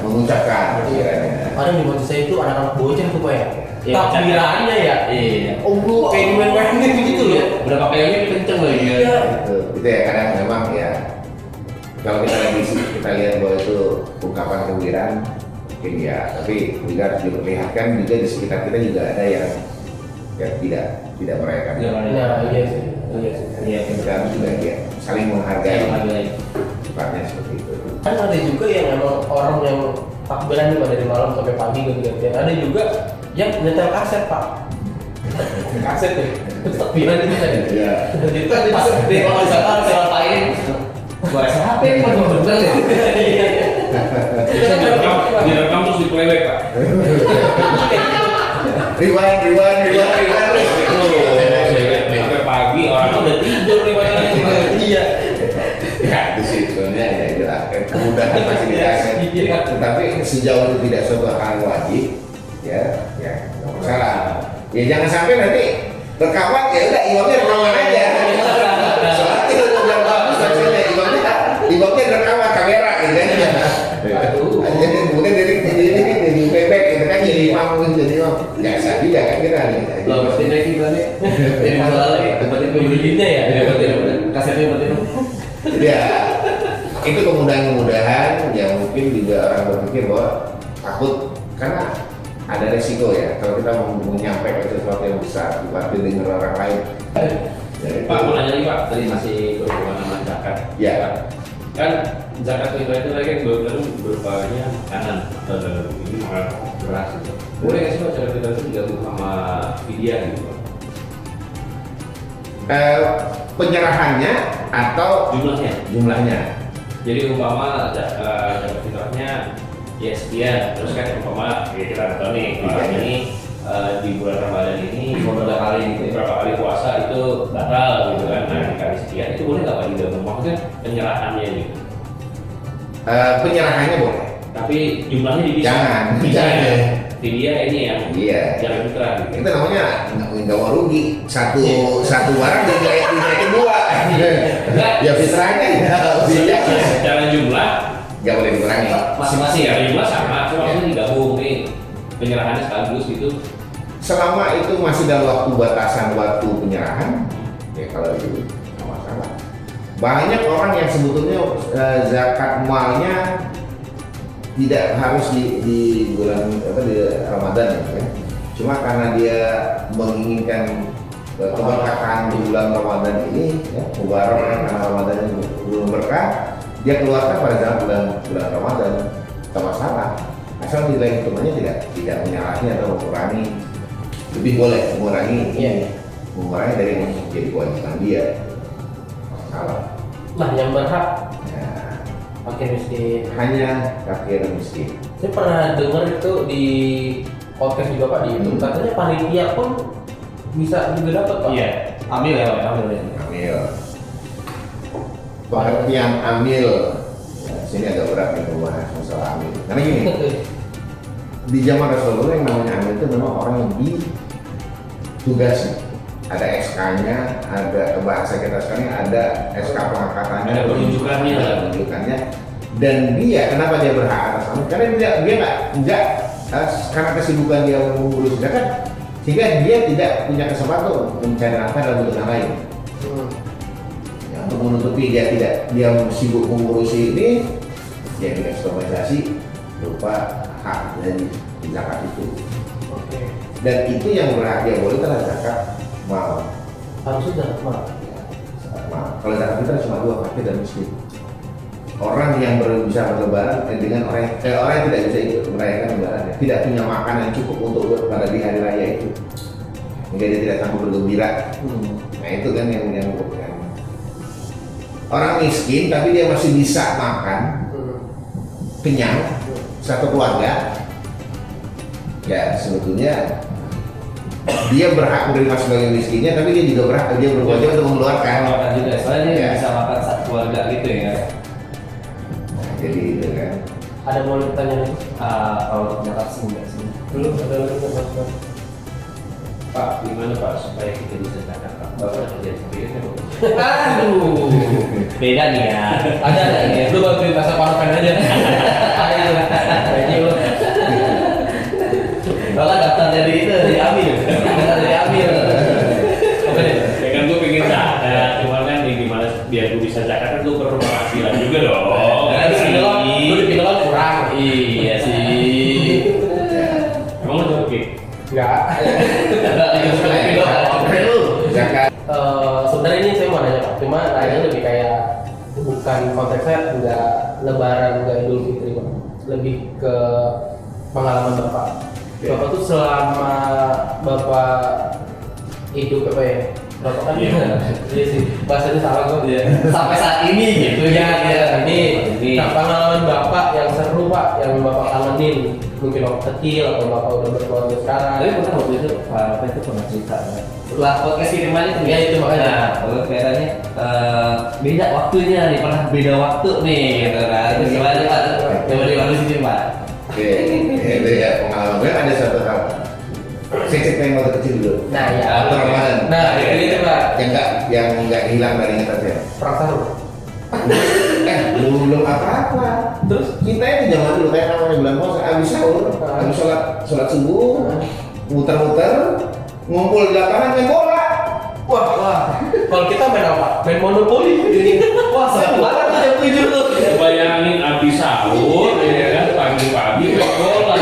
mengucapkan pikirannya. Kadang di mata saya itu anak-anak bocah tuh Pak ya. Iya, Takbirannya ya. iya. Allah kayak main-main gitu loh. Berapa kayaknya kenceng lagi ya. Iya. Itu ya kadang memang ya kalau kita lihat bahwa itu ungkapan kegembiraan mungkin ya, tapi juga harus diperlihatkan juga di sekitar kita juga ada yang tidak merayakan. Nah, iya sih. Iya sih. Iya, Kita harus juga ya saling menghargai hargai. sifatnya seperti itu. Kan ada juga yang emang orang yang takbiran nih dari malam sampai pagi ganti-gantian. Ada juga yang nyetel kaset Pak. Kaset ya. Takbiran itu tadi. Iya. Jadi Pas di kalau misalkan saya ngapain, gua rasa HP ini mah bener ya. Iya. Direkam terus di playback Pak. Rewind. Sampai pagi orang udah tidur nih Pak. Iya. Ya itu sih sebenarnya ya itulah kemudahan fasilitasnya. Iya. Tetapi sejauh itu tidak suatu hal wajib, ya nggak masalah. Ya jangan sampai nanti rekaman ya udah imamnya rekaman aja. Soalnya itu yang bagus maksudnya imamnya rekaman kamera gitu kan. Aduh. Jadi kemudian jadi bebek gitu kan jadi imam biasa juga kan kita nih. Lo pasti naik juga nih. Jadi masalah lagi, berarti Belinya ya. Iya, berarti kasetnya berarti. Ya, itu kemudahan-kemudahan yang mungkin juga orang berpikir bahwa takut karena ada resiko ya kalau kita mau menyampaikan sesuatu yang besar tiba-tiba dengar orang lain. Jadi, Pak mau nanya nih Pak, tadi masih berhubungan sama zakat. Ya. Kan zakat fitrah itu lagi berupanya makanan atau ini makan beras gitu. Boleh nggak sih Pak zakat fitrah itu digabung sama fidyah gitu Pak? penyerahannya atau Jumlahnya. Jadi umpama zakat fitrahnya ya sekian, terus kan umpama ya kita tahu nih orang ini di bulan Ramadan ini Beberapa kali gitu ya. beberapa kali puasa itu batal gitu kan, nah dikali sekian itu boleh nggak Pak digabung? Maksudnya penyerahannya gitu, penyerahannya boleh. tapi jumlahnya dipisah. Jangan. Fidyah ini yang Iya. zakat fitrah gitu. Itu namanya nggak mau rugi satu barang dinaikin dua. Ya fitrahnya ya. Secara jumlah nggak boleh dikurangi. Masing-masing ya. secara jumlah sama, cuma maksudnya digabung nih penyerahannya sekaligus gitu. Selama itu masih dalam batasan waktu penyerahan, ya kalau itu nggak masalah. Banyak orang yang sebetulnya zakat malnya tidak harus di bulan di Ramadan ya. Cuma karena dia menginginkan keberkahan di bulan Ramadan ini, ya, mubarak karena Ramadan ini bulan berkah, dia keluarkan pada saat bulan Ramadan, tak masalah. Asal nilai hitungannya tidak menyalahi atau mengurangi, lebih boleh mengurangi dari yang menjadi kewajiban dia. Masalah. Nah, yang berhak Ya, fakir miskin. hanya fakir miskin. Saya pernah dengar itu di podcast juga Pak di YouTube, katanya panitia pun bisa juga dapat Pak. Iya. Ambil ya, Pak. Ambil ya. Amil. Pengertian amil. Ya, sini agak berat nih membahas masalah amil. Karena gini, di zaman Rasulullah yang namanya amil itu memang orang yang ditugasi. Ada SK-nya, ada bahasa kita sekarang ada SK pengangkatannya, Ada penunjukannya. ada penunjukannya. Dan dia, kenapa dia berhak atas amil? Karena dia nggak karena kesibukan dia mengurus zakat, sehingga dia tidak punya kesempatan untuk mencari nafkah dalam bentuk yang lain. Ya, untuk menutupi dia sibuk mengurusi ini, dia dikasih kompensasi berupa hak dari zakat itu. Oke. Dan itu yang berhak dia boleh adalah zakat mal. Harusnya zakat mal. Zakat mal. Kalau zakat fitrah cuma dua, fakir dan miskin. Orang yang bisa berlebaran dengan orang yang tidak bisa ikut merayakan lebaran, tidak punya makan yang cukup untuk pada di hari raya itu, hingga dia tidak sanggup bergembira. Nah itu kan yang orang miskin tapi dia masih bisa makan kenyang, satu keluarga, ya sebetulnya dia berhak menerima sebagai miskinnya, tapi dia juga berhak, dia berkewajiban untuk mengeluarkan. Makan juga, soalnya dia Ya. bisa makan satu keluarga gitu ya. Nah, jadi itu kan. Ada mau ditanya lagi? Kalau untuk nyokap sih enggak sih. Belum ada lagi nggak? Pak, gimana Pak supaya kita bisa zakat Pak? Bapak udah kerja sendiri kan? Aduh, beda nih ya. Ada ya. Lu bantuin pasar panokan aja. Ayo, kayaknya lu. Kalau daftar dari itu dari Amil, daftar dari Amil. Oke deh. Ya kan gue pengen zakat, cuman kan nih gimana biar gue bisa zakat kan gue perlu penghasilan juga dong. Lu di Pindolan kurang. Iya sih. Emang lu cukup Ki? Enggak. Zakat. Sebenarnya ini saya mau nanya Pak, cuma nanya lebih kayak bukan konteksnya nggak Lebaran, nggak Idul Fitri Pak, lebih ke pengalaman Bapak. Bapak tuh selama Bapak hidup apa ya? Bapak kan iya sih, bahasanya salah kok. Sampai saat ini gitu ya. Ini pengalaman Bapak yang seru Pak, yang Bapak kangenin, mungkin waktu kecil atau Bapak udah berkeluarga sekarang. Tapi pernah waktu itu Pak itu pernah cerita kan. Setelah podcast kiriman itu Ya, itu makanya. Nah, kalau kelihatannya beda waktunya nih, pernah beda waktu nih gitu kan. Terus gimana Pak? Coba sini Pak. Oke, itu ya pengalaman gue ada satu hal. Saya ceritain waktu kecil dulu. Nah ya, Waktu Ramadan. nah itu Pak, yang nggak hilang dari ingatan saya. perang sarung. Belum apa-apa. Terus kita itu zaman dulu kayak namanya bulan puasa, habis sahur, habis sholat subuh, muter-muter, ngumpul di lapangan main bola. Wah. Kalau kita main apa? Main monopoli. Wah, seru banget tuh jam 7 tuh. Bayangin abis sahur, ya kan pagi-pagi main bola.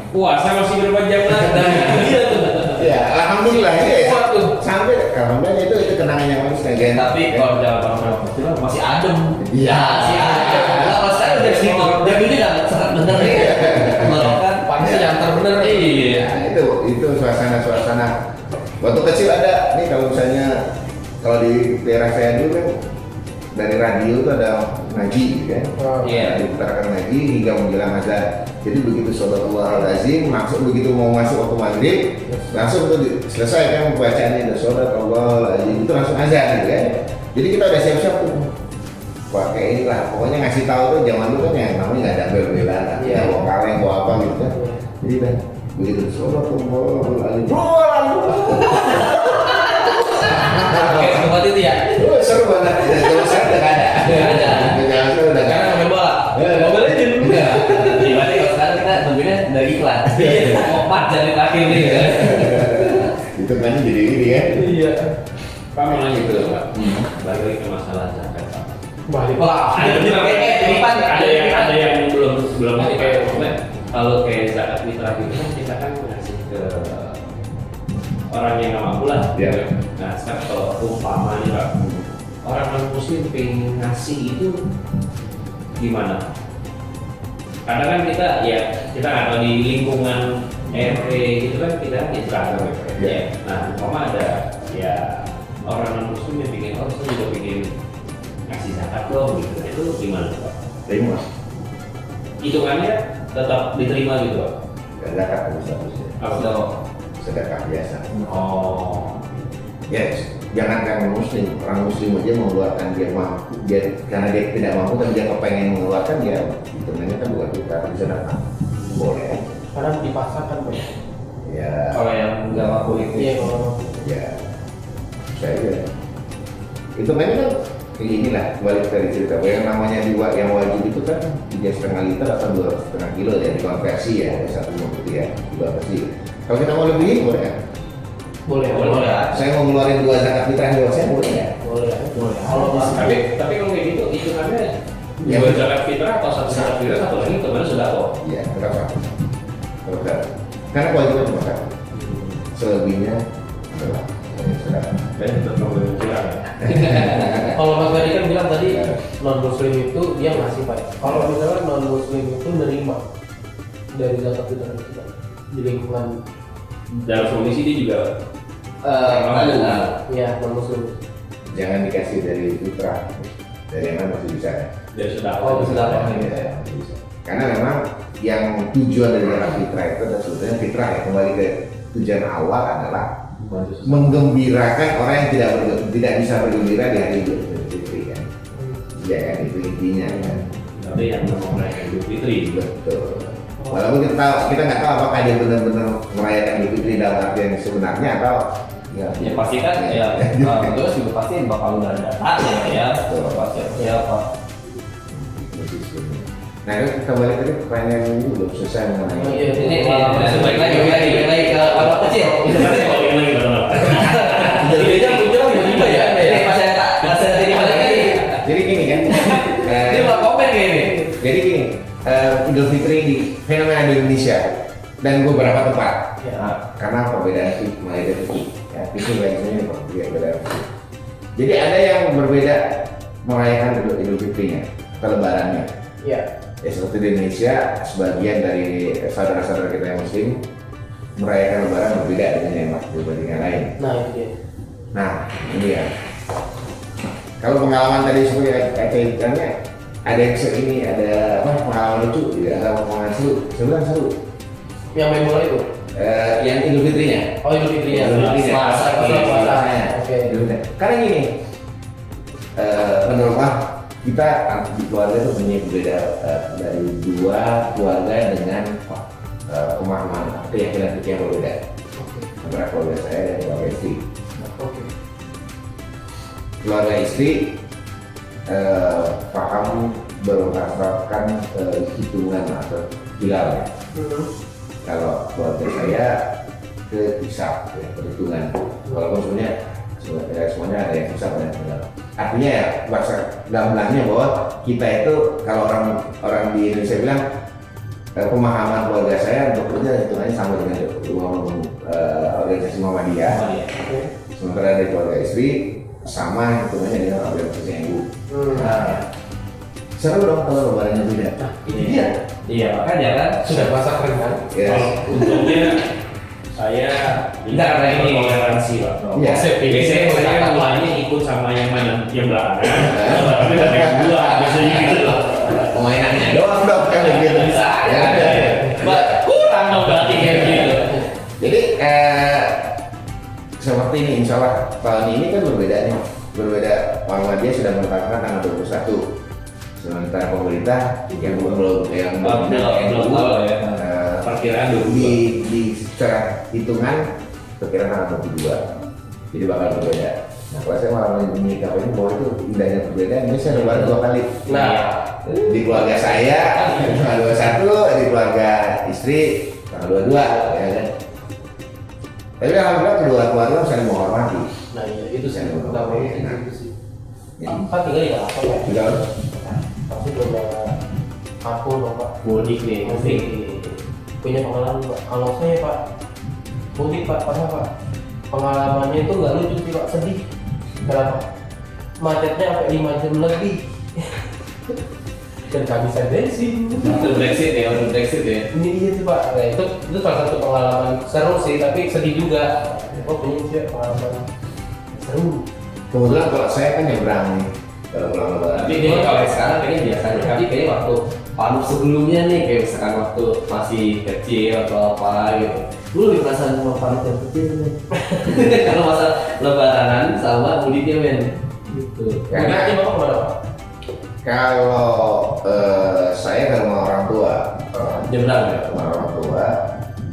Puasa masih berapa jam lagi? Iya tuh. Ya, alhamdulillah ya. Kuat tuh. Sampai alhamdulillah itu kenangan yang manis kan. Tapi kalau dalam orang kecil masih adem. Iya. Masih adem. Nah, kalau sekarang udah situ, dia dulu udah sangat bener nih. Kalau kan Panasnya nyantar bener. Iya. Nah, itu suasana waktu kecil ada nih, kalau misalnya kalau di daerah saya dulu kan dari radio itu ada ngaji kan. Iya. Diutarakan ngaji hingga menjelang azan. Jadi begitu Sadaqallahul-Azim, langsung begitu mau masuk waktu maghrib, langsung itu selesai kan pembacaannya, Sadaqallahul-Azim, itu langsung azan gitu kan. Jadi kita udah siap-siap tuh pakai inilah, pokoknya ngasih tahu tuh zaman dulu kan yang namanya nggak ada bel-belan, Iya. bawa kaleng, bawa apa gitu kan. Jadi kan begitu Sadaqallahul-Azim, Kayak tempat itu ya. seru banget. Kalau saya udah nggak ada. Nggak ada. Jangan saya udah nggak Karena ada. main bola. Mobile Legends. Berarti kalau sekarang kita nungguinnya dari iklan. Opat jadi terakhir nih kan. Itu kan jadi ini kan. Iya. Pak mau nanya gitu Pak. Balik lagi ke masalah zakat Pak. Balik. Wah, Ada yang belum kayak maksudnya kalau kayak zakat fitrah gitu kan kita kan ngasih ke orang yang nggak mampu lah. Iya. Nah sekarang kalau umpama nih Pak, orang non muslim pengen ngasih itu gimana? Karena kan kita nggak tahu di lingkungan RT gitu kan kita beragam ya Pak. Iya. Nah umpama ada ya orang non muslim yang bikin saya juga bikin ngasih zakat dong gitu, itu gimana Pak? Terima. Hitungannya tetap diterima gitu Pak? Zakat itu statusnya. Atau Sedekah biasa. oh Ya, jangankan muslim, orang muslim aja mengeluarkan dia mampu, karena dia tidak mampu dan dia kepengen mengeluarkan, dia hitungannya kan bukan kita bisa datang. Boleh. Karena dipaksakan Pak. Ya, Kalau yang nggak mampu itu. Iya kalau. ya, saya hitungannya kan kayak inilah, balik dari cerita bahwa yang namanya yang wajib itu kan 3,5 liter atau 2,5 kilo ya, dikonversi ya, ada satu gitu ya, dikonversi. Kalau kita mau lebih boleh ya. Boleh. Saya mau ngeluarin 2 zakat fitrah di saya boleh ya. Boleh. Kalau tapi kalau kayak gitu hitungannya Ya. dua zakat fitrah atau satu zakat fitrah satu lagi hitungannya sudah kok. Iya, kenapa? Karena kewajiban cuma satu. Selebihnya adalah sedekah. Dan tetap mau curang ya. Kalau Mas Ferry kan bilang tadi non muslim itu dia ngasih Pak. Kalau misalnya non muslim itu nerima dari zakat fitrah kita di lingkungan Dalam kondisi dia juga ya non muslim. Jangan dikasih dari fitrah, dari yang mana masih bisa. dari sudah Oh, sudah. Ya, masih bisa. Karena memang yang tujuan dari Zakat Fitrah itu adalah sebetulnya fitrah ya, kembali ke tujuan awal adalah menggembirakan orang yang tidak bisa bergembira di hari Idul Fitri kan. Ya kan itu intinya kan. Tapi yang merayakan Idul Fitri. Betul. Walaupun kita nggak tahu apakah dia benar-benar merayakan Idul Fitri dalam artian sebenarnya atau Ya pasti kan ya terus juga pasti bakal udah ada datanya ya. Pasti ya Pak. Nah kita balik tadi pertanyaan ini belum selesai mengenai Ini balik lagi ke orang kecil. Idenya muncul tiba-tiba ya. Ini pas saya tadi balik lagi. Jadi gini kan. Dia mau komen kayak ini. Jadi gini, Idul Fitri di fenomena di Indonesia dan beberapa tempat. Ya. Karena perbedaan mulai dari fikih, ya fikih lainnya berbeda. Jadi ada yang berbeda merayakan Idul Fitrinya, Lebarannya. Iya. Ya seperti di Indonesia, sebagian dari saudara-saudara kita yang Muslim merayakan Lebaran berbeda dengan yang dibanding yang lain. Nah itu dia. Nah ini ya. Kalau pengalaman tadi seperti ceritaannya, ada yang ini ada pengalaman lucu, ya ada pengalaman seru, sebenarnya seru. Yang memori itu. Yang Idul Fitrinya. Oh Idul Fitrinya. Puasa. Oke. Karena gini, menurut kita di keluarga itu punya berbeda dari dua keluarga dengan pemahaman keyakinan yang berbeda. Antara keluarga saya dan keluarga istri. Oke. Keluarga istri paham berdasarkan hitungan atau hilal. Kalau keluarga saya ke hisab, ya, perhitungan. Walaupun semuanya ada yang hisab dan hilal. Artinya ya bahasa gamblangnya bahwa kita itu kalau orang di Indonesia bilang pemahaman keluarga saya untuk kerja hitungannya sama dengan organisasi Muhammadiyah. Sementara dari keluarga istri sama hitungannya dengan organisasi NU. Nah, seru dong kalau lebarannya beda. Iya makanya kan Sudah bahasa keren kan? Ya. Untungnya saya Enggak, karena ini toleransi Pak. Iya. Biasanya saya kan lainnya ikut sama yang mana yang belakangan. Tapi ada yang dua biasanya gitu loh. Pemainannya doang dong kan begitu. bisa ya. Kurang dong berarti kayak gitu. Jadi seperti ini, insya Allah tahun ini kan berbeda nih. Berbeda, Muhammadiyah sudah menetapkan tanggal 21. Sementara pemerintah yang belum tahu ya. Perkiraan di secara hitungan perkiraan tanggal 22. Jadi bakal berbeda. Nah kalau saya malah menyikapi bahwa itu indahnya perbedaan, ini saya lebaran 2 kali. Nah, Di keluarga saya tanggal 21, di keluarga istri tanggal 22 ya kan. Tapi alhamdulillah kedua keluarga saling menghormati. nah iya itu sih. Saya mau Utama ngomong. itu sih. Ya. Pak tinggal di apa ya? Juga Pasti punya aku dong Pak. Mudik nih, mudik. Punya pengalaman Pak. Kalau saya Pak mudik Pak, karena Pak pengalamannya itu nggak lucu sih Pak, sedih. Kenapa? Macetnya sampai 5 jam lebih. Dan kehabisan bensin. Untuk Brexit ya. Ini dia tuh Pak. Nah, itu salah satu pengalaman seru sih, tapi sedih juga. Oh punya sih pengalaman seru. kebetulan kalau saya kan nyebrang nih kalau pulang lebaran. Tapi ini kalau sekarang kayaknya biasanya. Tapi kayaknya waktu Panuk sebelumnya nih, kayak misalkan waktu masih kecil atau apa gitu. Gue lebih perasaan sama Panuk yang kecil nih. Kalau masa Lebaranan sama mudiknya men. Gitu. Karena Mudiknya Bapak kemana Pak? kalau saya ke rumah orang tua, Nyebrang ya. rumah orang tua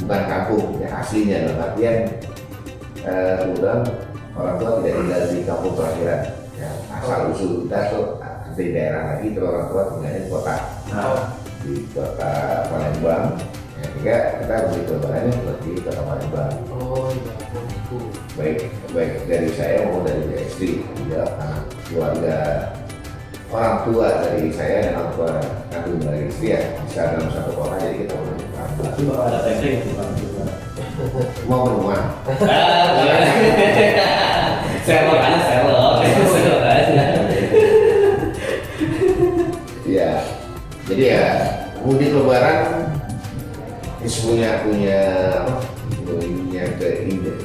bukan kampung ya aslinya dalam artian kemudian orang tua tidak tinggal di kampung kelahiran ya, asal usul kita tuh di daerah lagi terus orang tua tinggalnya di kota di kota Palembang ya, sehingga kita begitu lebarannya di kota Palembang Oh iya, itu. baik dari saya maupun dari istri juga anak keluarga orang tua dari saya dan orang tua kandung dari istri ya bisa dalam satu kota jadi kita boleh Tapi bakal ada tagline itu kan juga. mau berumah Serlo kan, serlo kan. ya jadi ya mudik lebaran punya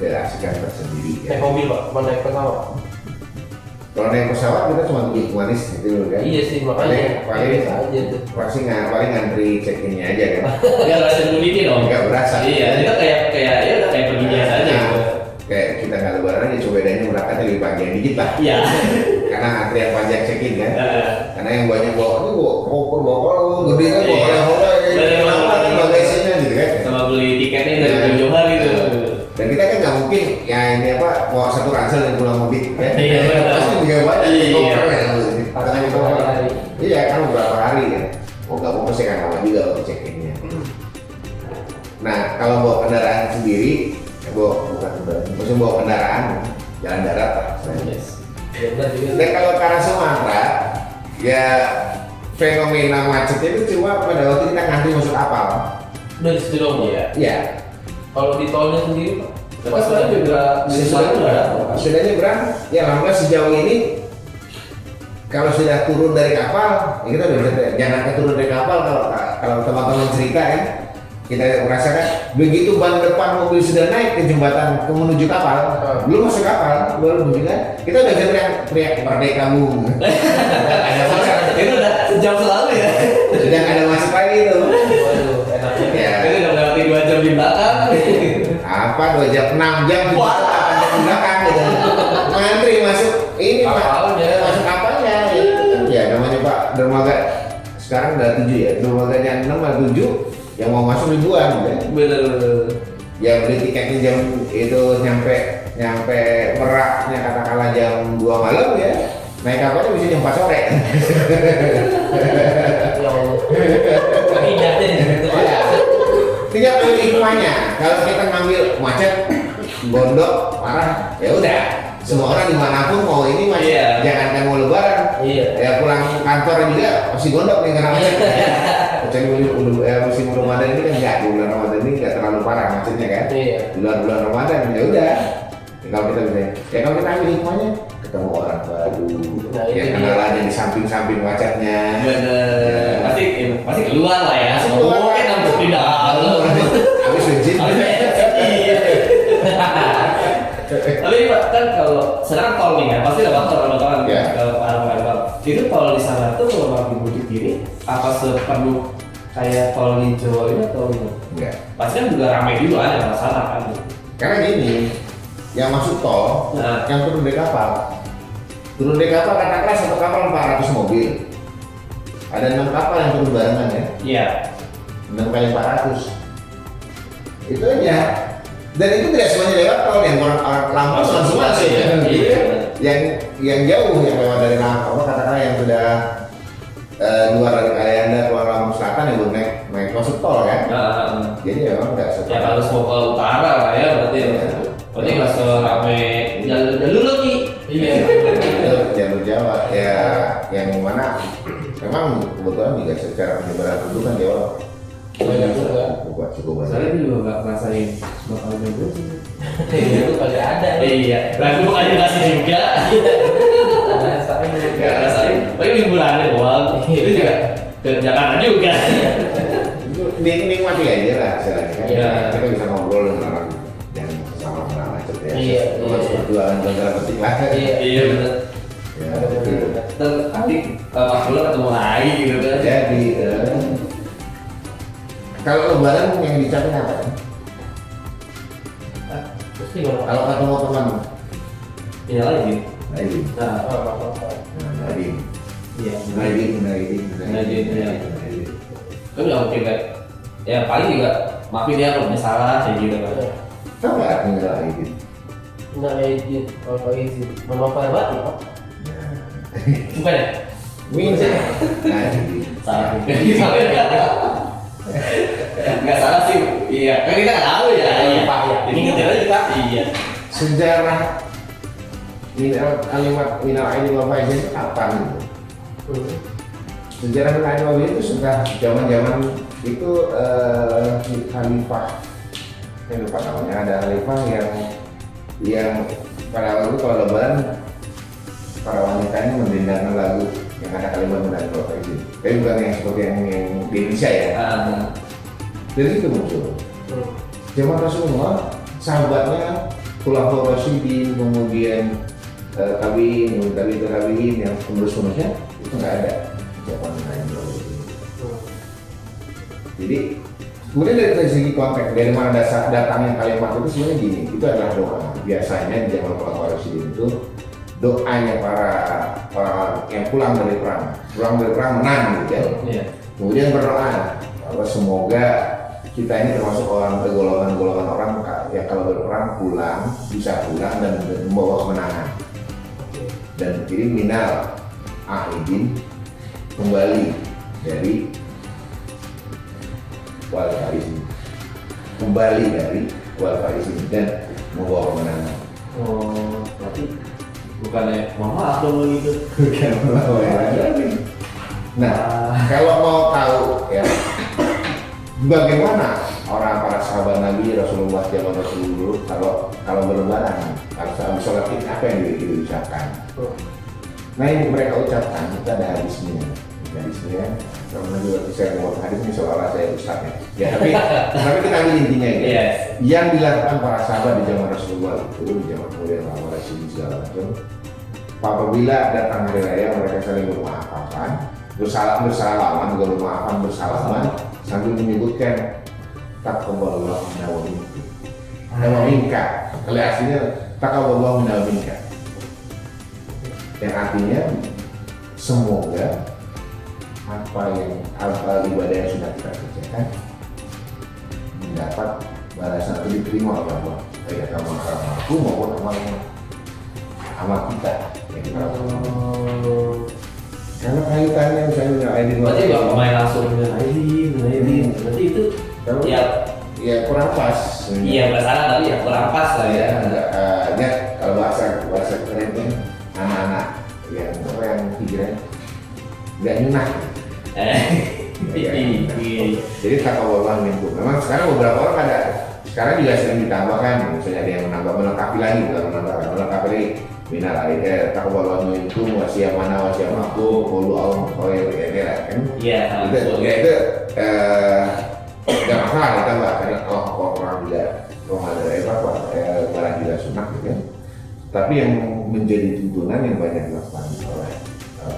keasikan tersendiri Naik ya. mobil Pak, mana naik pesawat? Kalau naik pesawat kita cuma duduk manis gitu kan. Iya sih, makanya paling biasa aja tuh. paling ngantri check-innya aja kan. Nggak berasa dulu dong. Nggak berasa. Iya, itu kayak ya udah kayak pergi biasa aja Nah, gitu. kayak kita nggak lebaran aja, coba bedanya berangkatnya lebih panjang dikit lah. Iya. Karena antrian panjang check-in kan. Heeh. Karena yang banyak bawa ini bawa koper bawa gede kan bawa Iya. oleh-oleh Dari mana-mana. bagasinya gitu kan. Sama beli tiketnya dari Iya. jauh-jauh hari gitu. Dan kita kan nggak mungkin ya ini apa bawa satu ransel dan pulang mudik kan. Iya, benar. Pasti juga banyak Iya. koper ya. Pasti berhari-hari. Iya kan beberapa hari kan. Mau nggak mau pasti akan lama juga waktu check-innya. Nah kalau bawa kendaraan sendiri, bawa bukan kendaraan, maksudnya bawa kendaraan jalan darat lah. Yes. Ya udah juga. Dan kalau ke arah Sumatera, ya fenomena macetnya itu cuma pada waktu kita ngantri masuk kapal. Udah di situ dong, Iya. Iya. Kalau di tolnya sendiri Pak, Pas sekarang juga di Sumatera juga ada. Sudah nyebrang, ya alhamdulillah sejauh ini kalau sudah turun dari kapal, ya kita udah bisa jangan turun dari kapal kalau teman-teman cerita kan, kita merasakan begitu ban depan mobil sudah naik ke jembatan ke menuju kapal, belum masuk kapal, belum menuju kan, kita udah bisa teriak merdeka bung. Ada macet, Itu udah sejam selalu ya. sudah ada macet lagi itu. waduh enaknya. Ya. Itu udah melewati 2 jam di belakang. Apa 2 jam 6 jam di Wah. 8 jam di belakang gitu. Ngantri masuk ini Pak, Kapalnya. masuk kapalnya. Ya namanya Pak dermaga sekarang udah 7 ya, dermaganya 6 atau 7 yang mau masuk ribuan gitu. Bener. Ya beli tiketnya jam itu nyampe Meraknya katakanlah jam 2 malam ya. Naik kapalnya bisa jam 4 sore. Ya Allah. Akibatnya di situ Pak. Tinggal pilih hikmahnya. Kalau kita ngambil macet, gondok, parah, ya udah. Semua orang dimanapun mau ini macet, Iya. jangankan mau lebaran, Iya. ya pulang kantor juga masih gondok nih karena macet. Kecuali musim Ramadan ini kan enggak, di bulan Ramadan ini nggak terlalu parah macetnya kan. Iya. Di bulan Ramadan ya udah. Ya, kalau kita bisa, ya kalau kita ambil hikmahnya, ketemu orang baru, Nah, ya itu kenalannya di samping-samping macetnya. Bener. Pasti keluar lah ya. Pasti keluar. Mungkin hampir di dalam. Habis bensin. Iya. Tapi Pak, kan kalau sekarang tol nih ya, pasti ada waktu orang Iya. ke arah itu tol di sana tuh kalau mau dibujuk ini apa sepenuh kayak tol di Jawa ini atau gimana? Enggak. Pasti kan juga ramai juga ada masalah kan. Karena gini, yang masuk tol, Nah. yang turun dari kapal. Turun dari kapal katakanlah satu kapal 400 mobil. Ada 6 kapal yang turun barengan ya, Iya. 6 kali 400. Itu aja. Dan itu tidak semuanya lewat tol, yang orang Lampung langsung masuk ya. Iya. Yang jauh yang lewat dari Lampung, katakanlah yang sudah luar dari Alianda, keluar Lampung Selatan yang belum naik masuk tol kan. Nah, Jadi memang nggak ya harus mau ke utara lah ya berarti. Berarti nggak serame jalur lagi. Iya. Itu jalur Jawa ya, yang mana memang kebetulan juga secara penyebaran penduduk kan Jawa Banyak juga. cukup banyak. Saya juga nggak ngerasain bakal jodoh sih. Itu kagak ada. Iya. Lah aku bukannya kasih juga. Rasain Nggak ngerasain. Tapi liburannya doang. Itu juga ke Jakarta juga. Nikmati aja lah istilahnya kan. Iya. Kita bisa ngobrol dengan orang yang sama kenal macet ya. Iya, Cuma iya. perjuangan tanda petik lah. Iya. Iya benar. Ya, gitu. Dan kali Mas Bula ketemu lagi gitu kan. Jadi kalau lebaran yang dicapai apa? Terus gimana? Kalau ketemu teman, Ini lagi. Nadine, Nah, Nadine, iya. Nadine. Kan nggak mungkin kan. Ya paling juga maafin ya kalau punya salah kayak gitu kan. Tahu nggak artinya Nadine? Nggak izin, kalau izin, bermanfaat banget ya Pak. Bukan ya? Minta Nadine. Salah juga. Nggak salah sih. Iya. Kan kita nggak tahu ya. Iya, Pak, iya. Ini kita aja kita. Iya. Sejarah kalimat minal aidin wal faizin itu kapan? Sejarah minal aidin wal faizin itu sudah zaman-zaman itu khalifah, saya lupa namanya, ada khalifah yang pada waktu itu kalau lebaran para wanitanya mendendangkan lagu yang ada kalimat minal aidin wal faizin. Tapi bukan yang seperti yang di Indonesia ya. Dari itu muncul. Zaman Rasulullah, sahabatnya Khulafaur Rasyidin, kemudian kawin yang terus-menerusnya itu nggak ada ucapan lain. Jadi kemudian dari segi konteks dari mana datangnya kalimat itu sebenarnya gini, itu adalah doa. Biasanya di zaman Khulafaur Rasyidin itu doanya para yang pulang dari perang menang gitu ya. Iya. Kemudian berdoa bahwa semoga kita ini termasuk golongan orang yang kalau berperang bisa pulang dan membawa kemenangan. Dan kiri minal ahidin kembali dari wal farisin dan membawa kemenangan. Oh, berarti bukannya mohon maaf dong gitu. Nah, kalau mau tahu ya bagaimana para sahabat Nabi Rasulullah zaman Rasulullah kalau berlebaran habis sholat Id apa yang diucapkan? Nah ini mereka ucapkan itu ada hadisnya. Karena juga saya ngomong hadis ini seolah saya ustaznya. Ya tapi kita ambil intinya gitu. Yes. Yang dilakukan para sahabat di zaman Rasulullah itu di zaman kemudian Khulafaur Rasyidin segala macam. Apabila datang hari raya mereka saling bermaafan, bersalaman, juga bermaafan bersalaman sambil menyebutkan taqabbalallahu minna wa minka. Kalau aslinya taqabbalallahu minna wa minka. Yang artinya semoga apa ibadah yang sudah kita kerjakan mendapat balasan atau diterima oleh Allah, baik amal aku maupun amal kita yang kita lakukan. Karena kaitannya misalnya Aidin, Berarti nggak main langsung dengan Aidin. Berarti itu ya kurang pas. iya bahasa tapi ya kurang pas lah ya. Kalau bahasa keren kan anak-anak yang pikiran nggak nyunah. Jadi taqabbalallahu minkum. Memang sekarang beberapa orang ada. Sekarang juga sering ditambahkan, misalnya ada yang melengkapi lagi, melengkapi lagi. Minal aidin taqabbalallahu minkum wa siyamana wa siyamakum qulu Allah kan. Iya. Itu nggak masalah ditambah karena orang juga barang juga sunnah gitu kan. Tapi yang menjadi tuntunan yang banyak dilakukan oleh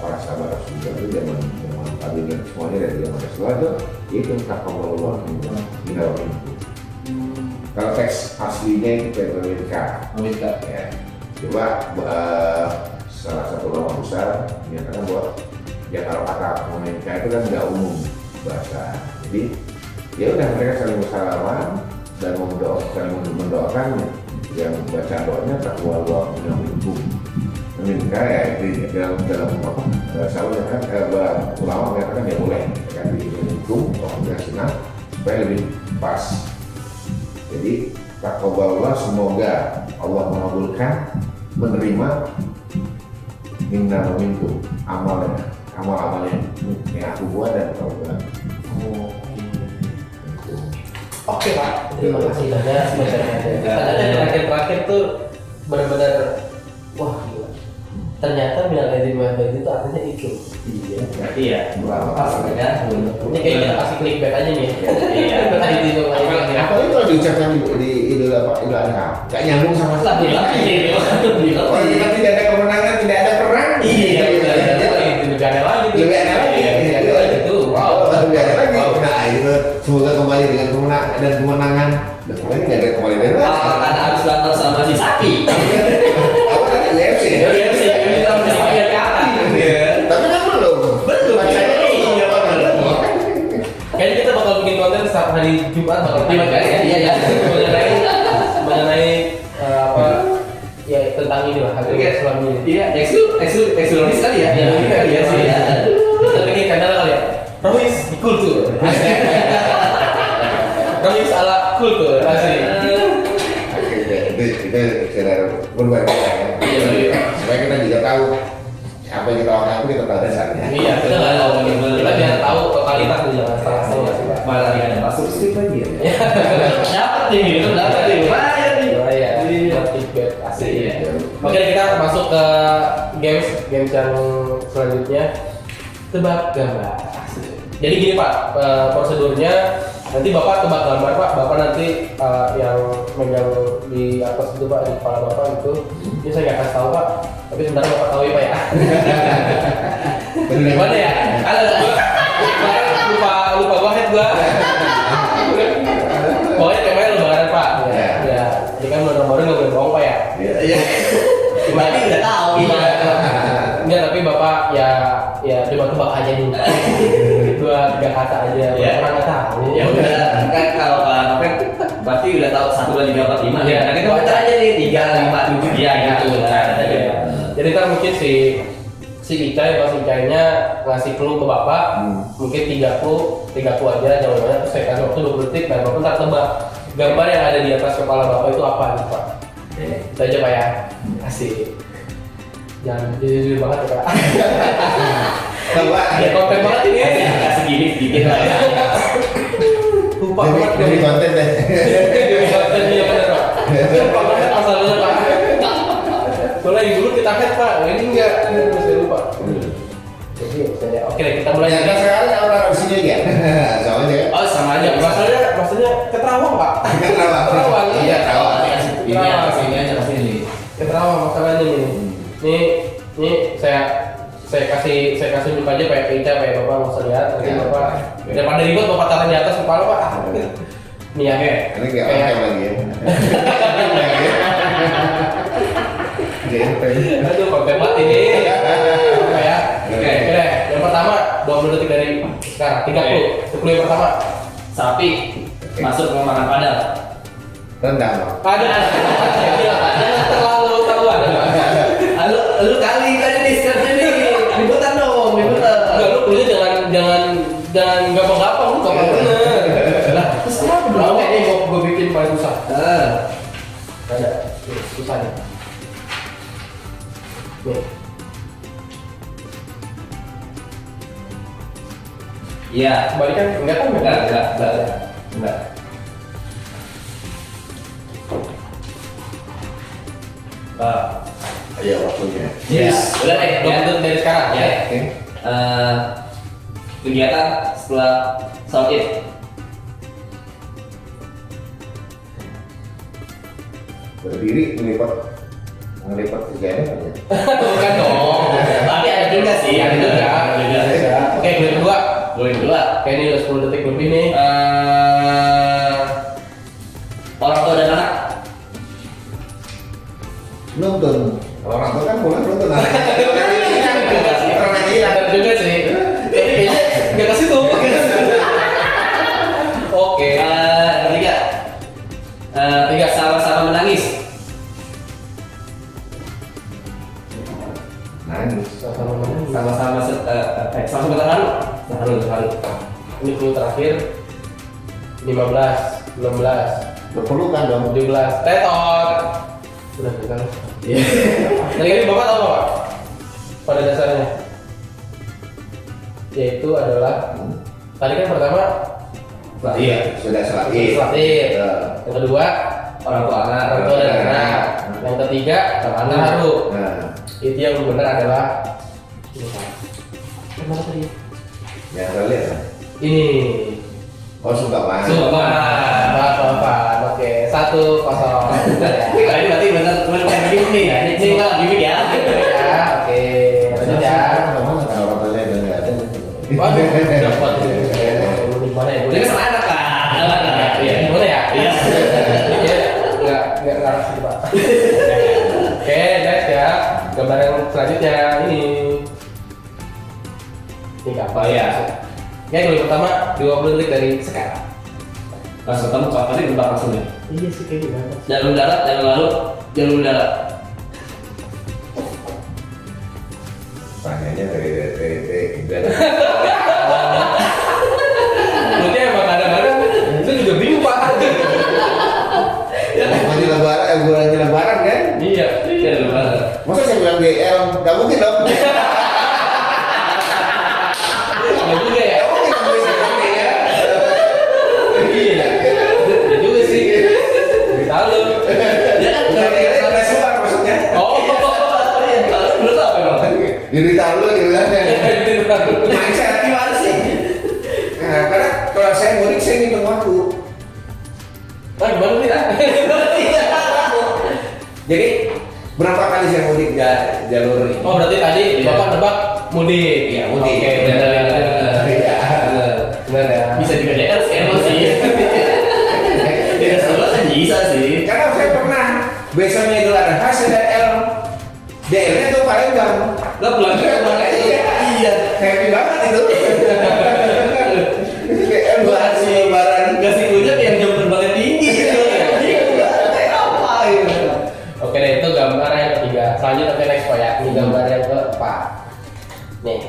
para sahabat Rasulullah itu zaman Nabi dan semuanya dari zaman Rasulullah itu taqabbalallahu minna wa minkum. Kalau teks aslinya itu Amerika ya. Coba salah satu ulama besar menyatakan bahwa ya kalau kata Amerika itu kan nggak umum bahasa. Jadi ya udah mereka saling bersalaman dan mendoakan yang baca doanya taqabbalallahu minna wa minkum. Minka ya itu dalam apa? Sahabat kan ulama mengatakan ya boleh kan dihitung waktunya sunnah supaya lebih pas. Jadi taqabbalallahu semoga Allah mengabulkan menerima minna wa minkum amal yang aku buat dan kau buat. Oke Pak, terima kasih banyak terakhir tuh benar-benar wah gila. Ternyata minal aidin wal faizin itu artinya itu. Iya. Berarti ya pas ya. Ini kayak kita kasih clickbait aja nih. Iya. Apa itu diucapkan di Idul Adha? Gak nyambung sama sekali. Kalau kita tidak ada kemenangan, tidak ada perang. Iya. Itu juga ada lagi. Itu. Wow. Lebih ada lagi. Nah itu semoga kembali dengan kemenangan. Dan kembali nggak ada kembali dari mana? karena harus datang sama si sapi. Apa tadi UFC? Tapi kan belum. Kayaknya kita bakal bikin konten setiap hari Jumat bakal Terima kasih. Iya. mengenai apa ya tentang ini lah harga Islam ini. Iya, eksklusif sekali ya. Iya sih. Kita bikin kanal kali ya. Rohis di kultur. Rohis ala kultur asli. Itu sekedar berbagi ya. Iya. Supaya kita juga tahu apa yang kita lakukan itu kita tahu dasarnya. Iya, kita biar tahu totalitas di dalam salah sih Pak. Malah ada masuk skrip lagi ya. Dapat nih, itu dapat nih. Lumayan nih. Iya, clickbait asli. Iya. Oke, kita masuk ke games yang selanjutnya. Tebak gambar. Jadi gini Pak, prosedurnya nanti Bapak tebak gambar Pak. Bapak nanti yang megang di atas itu Pak, di kepala Bapak gitu. Ini saya nggak kasih tahu Pak, tapi sebenarnya Bapak tahu ya Pak ya. Gimana ya? Halo, lupa banget gua. Pokoknya temanya lebaran Pak. Ya, ini kan baru nggak boleh bohong Pak ya. Iya. Berarti udah tahu. Enggak, tapi Bapak ya coba tebak aja dulu. 2-3 kata aja. Ya. Orang nggak tahu. Ya udah, kan kalau Pak Novel berarti udah tahu 1, 2, 3, 4, 5. Iya. Nah kita baca aja nih 3, 5, 7 ya gitu. Jadi ntar mungkin si Icai atau si Icainya ngasih clue ke Bapak, mungkin 3 clue aja, jangan banyak. Terus saya kasih waktu 20 detik, dan Bapak ntar tebak gambar yang ada di atas kepala Bapak itu apa gitu Pak. Itu aja Pak ya. Asik. Jangan jujur banget ya Pak. Coba. Ya konten banget ini. Kasih gini sedikit lah ya. Lupa banget. Jadi konten deh. Jadi konten iya bener Pak. Lupa banget masalahnya Pak. Soalnya yang dulu kita head Pak, ini enggak. Saya lupa. Jadi oke kita mulai. Yang sekarang orang di sini ya. Soalnya Oh sama aja. Maksudnya keterawang Pak. Keterawang. Iya, Keterawang. Ini aja kesini. Keterawang masalahnya nih. Ini saya kasih unjuk aja kayak Ica kayak Bapak mau lihat nanti Ya. Bapak daripada ribet Bapak taruh di atas kepala Pak. Nih ya Ini kayak orang lagi ya. aduh konten banget ini. Apa ya? Oke deh. Yang pertama 20 detik dari sekarang. 10 yang pertama. Sapi masuk ke makan padang. Rendang. Ada. Jangan terlalu tahuan. Lu kali tadi nih sekarang nih. Liputan dong, liputan. Enggak lu kuliah jangan gampang-gampang lu gampang bener. Lah, terus kenapa dong? Ini gua bikin paling susah. Ada. Susah nih. Nih. Iya. Kembalikan enggak kan? Enggak. Iya waktunya. Yes. Udah deh, 20 detik dari sekarang ya. Oke. Kegiatan setelah sholat Id. Berdiri ngelipat kerjanya kan ya. Bukan dong. Tapi ada juga sih, ada juga. Oke, gue kedua. Boleh dua. Oke, ini udah 10 detik lebih nih. Orang tua dan anak. Nonton. Orang tua kan pulang nonton. Ada juga sih. Kayaknya nggak ke situ. Oke. Ketiga sama-sama menangis. Nangis. Sama-sama menang. Sama-sama terharu. Terharu. Ini clue terakhir 15, 16, Berpelukan dong. 17, tetot. Udah bukan. Iya. Tadi ini Bapak tahu Pak? Pada dasarnya yaitu adalah tadi kan pertama Iya, sudah selesai. Slatir. Yang kedua Orang tua anak. orang tua dan anak. Yang ketiga terharu. Nah, Itu yang benar adalah ini Pak. Mana tadi? yang terlihat. Ini Oh suka banget. Bapak. Oke, 1-0. Ini berarti benar gimmick nih. Ini nggak gimmick ya. Ya, oke. Lanjut ya. Kalau orang tuanya udah nggak ada. Waduh, dapat. Gimana ya? Ini sama anak lah. Iya, boleh ya? Iya. Nggak ngarah sih Pak. Oke, next ya. Gambar yang selanjutnya ini. Ini gampang ya. Oke, yang pertama 20 detik dari sekarang. Langsung ketemu Pak tadi udah langsung ya. Iya sih kayaknya gampang. Jalur darat, jalur darat. Tanyanya dari Berarti emang kadang-kadang saya juga bingung Pak. lagi lebaran, bulan lebaran kan? Iya. Jalur darat. Masa saya bilang BL, nggak mungkin dong. Nggak juga ya? Nggak mungkin dong bisa gini ya. Iya. Ya juga sih. Beritahu lu. Ya kan Nggak suka maksudnya. Oh. Menurut apa emang? Diri tahu lu, diri Beritahu. Mindset Jadi berapa kali saya mudik jalur ini? Oh berarti tadi bapak nebak mudik. Iya, mudik. Oke, benar. Iya. Benar ya. Bisa juga DR sih sih. Tidak salah kan bisa sih. Karena saya pernah besoknya Idul Adha saya DL-nya tuh Palembang. Lah pulang ke rumah Iya. Iya. Happy banget itu. DL buat si lebaran. Gak sih punya yang jam terbangnya tinggi gitu. Iya. Apa gitu. Oke deh, itu gambar yang ketiga. Selanjutnya ke next Pak ya. Ini gambar yang keempat. Nih.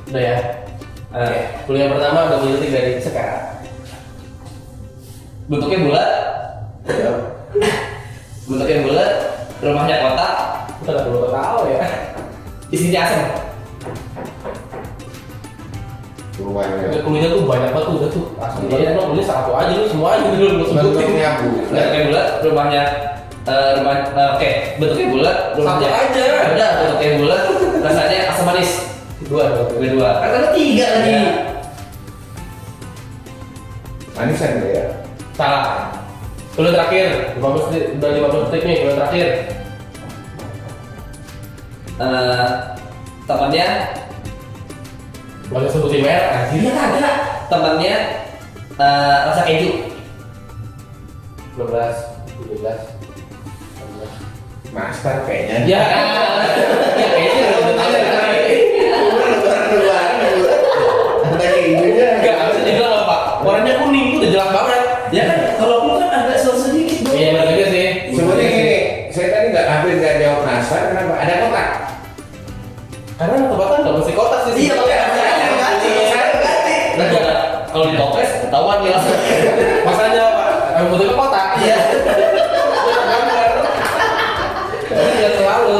Udah ya. Oke. Kuliah pertama udah menyelutik dari sekarang. Bentuknya bulat. Bentuknya bulat. Rumahnya kotak. Kita nggak perlu tahu ya. Isinya asam. Rumahnya. Kuliahnya tuh banyak banget tuh, udah tuh. Asli banget lo kuliah satu aja lu semuanya dulu lu sebutin. Bentuknya Bentuknya bulat. Rumahnya oke. Bentuknya bulat. Rumahnya Satu aja. Udah. Bentuknya bulat. Rasanya asam manis. Dua. Kedua. Kan ada 3 lagi. Iya. Manisan ya. Salah. Kuliah terakhir. 15 detik, udah 15 detik nih kuliah terakhir. Temannya Gak usah sebutin merek anjir. Iya ada. Temannya rasa keju. 16, 17, 16. Master kayaknya. Ya, ya kayaknya udah tahu ya. Ada kayak gitunya. Enggak, harus dibilang apa? Warnanya kuning itu udah jelas banget. Ya kan kalau aku kan agak sedikit dong. Iya benar juga sih. Sebenarnya gini, saya tadi hampir nggak jawab nastar, kenapa? Ada kotak. Karena tebakan nggak mesti kotak sih. Iya makanya saya ganti. Nah, jangan kalau di toples ketahuan ya. Masalahnya apa? Yang bentuknya kotak. Iya. Jadi ya selalu.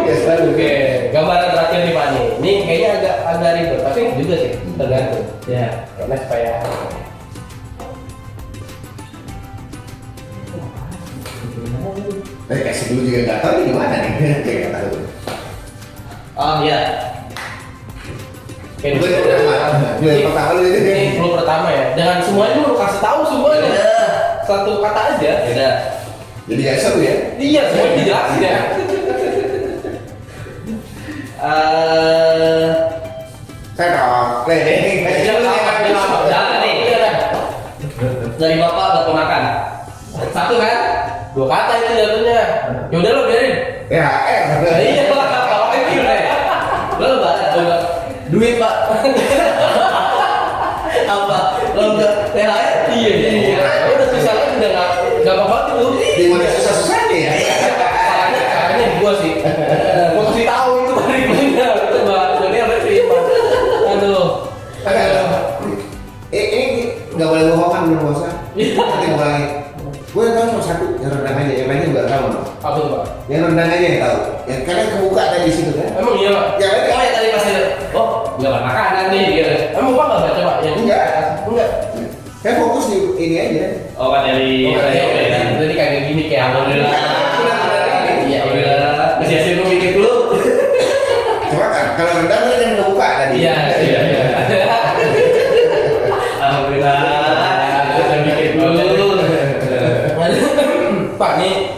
Ya selalu. Oke, gambaran terakhir nih Pak nih. Ini kayaknya agak ribet, tapi juga sih tergantung. Ya. Karena supaya Kasih dulu juga nggak tahu ini gimana nih. Kayak nggak tahu. Oh iya. kayak Gue gitu. pertama lu itu. Ini clue pertama ya. Jangan semuanya lu kasih tahu semuanya. Udah. Satu kata aja. Udah. Jadi nggak seru ya. Iya, semuanya dijelasin ya. Saya dong. Jangan nih. Iya dah. Dari bapak ke ponakan. Satu kan? Dua kata itu jatuhnya. Ya udah lo biarin. Ya, Nah, iya lah, kalau itu deh. Lo enggak duit pak. Apa? Lo enggak THR? Iya, iya. Udah susah lagi udah nggak apa-apa tuh. di mana susah-susahnya ya. Caranya gua sih. Gua kasih tahu itu dari mana. Itu Mbak Joni harus terima. Aduh. Ini nggak boleh bohongan belum bosan. Nanti mulai. Gue tahu cuma satu yang rendang aja, yang lainnya juga tahu. Apa tuh Pak? Yang rendang aja yang tahu. Yang kalian kebuka tadi di situ kan? Emang iya Pak? Yang lain Oh ya tadi pasti. Oh nggak makanan nih. Gitu. Emang Pak nggak baca Pak? Yang Enggak. Enggak. Saya fokus di ini aja. Oh kan dari. Jadi kayak gini kayak Alhamdulillah. Iya, Alhamdulillah. Masih hasil gue mikir dulu. Cuma kan kalau rendang kan yang kebuka tadi. Iya, iya, iya. Alhamdulillah. Kita bikin dulu. Pak, nih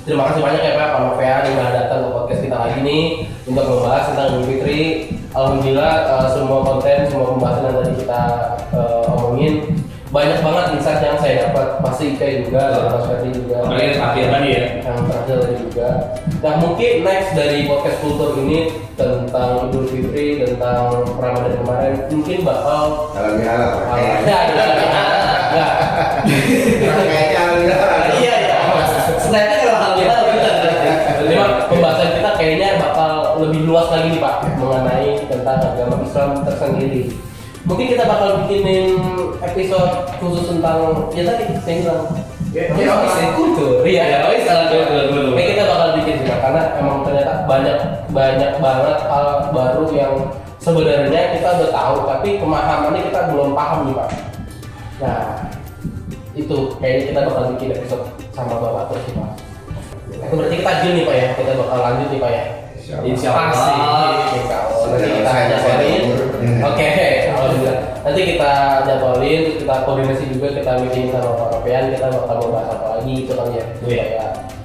terima kasih banyak ya Pak Novea yang udah datang ke podcast kita lagi nih untuk membahas tentang Idul Fitri. Alhamdulillah semua konten, semua pembahasan yang tadi kita omongin banyak banget insight yang saya dapat. Pasti Ika juga, dan Mas Ferdi juga. Apalagi terakhir tadi ya. Yang terakhir tadi juga. Nah mungkin next dari podcast kultur ini tentang Idul Fitri, tentang Ramadan kemarin mungkin bakal Kalau halal. ya, ya. Kayaknya alhamdulillah. Iya iya. Sebenarnya kalau hal kita Jadi Pak, pembahasan kita kayaknya bakal lebih luas lagi nih Pak mengenai tentang agama Islam tersendiri. Mungkin kita bakal bikinin episode khusus tentang ya tadi saya bilang kultur. Iya, Kayak kita bakal bikin juga karena emang ternyata banyak banget hal baru yang sebenarnya kita udah tahu tapi pemahamannya kita belum paham nih Pak. Nah, itu kayaknya kita bakal bikin episode sama Bapak terus nih Pak. Itu berarti kita deal nih Pak ya, kita bakal lanjut nih Pak ya. Insya Allah. Pasti. Insya Allah. Nanti kita Saya ajarin. umur. Oke, alhamdulillah. Nanti kita jadwalin, terus kita koordinasi juga, kita meeting sama Pak Ropean, kita bakal membahas apa lagi gitu kan ya,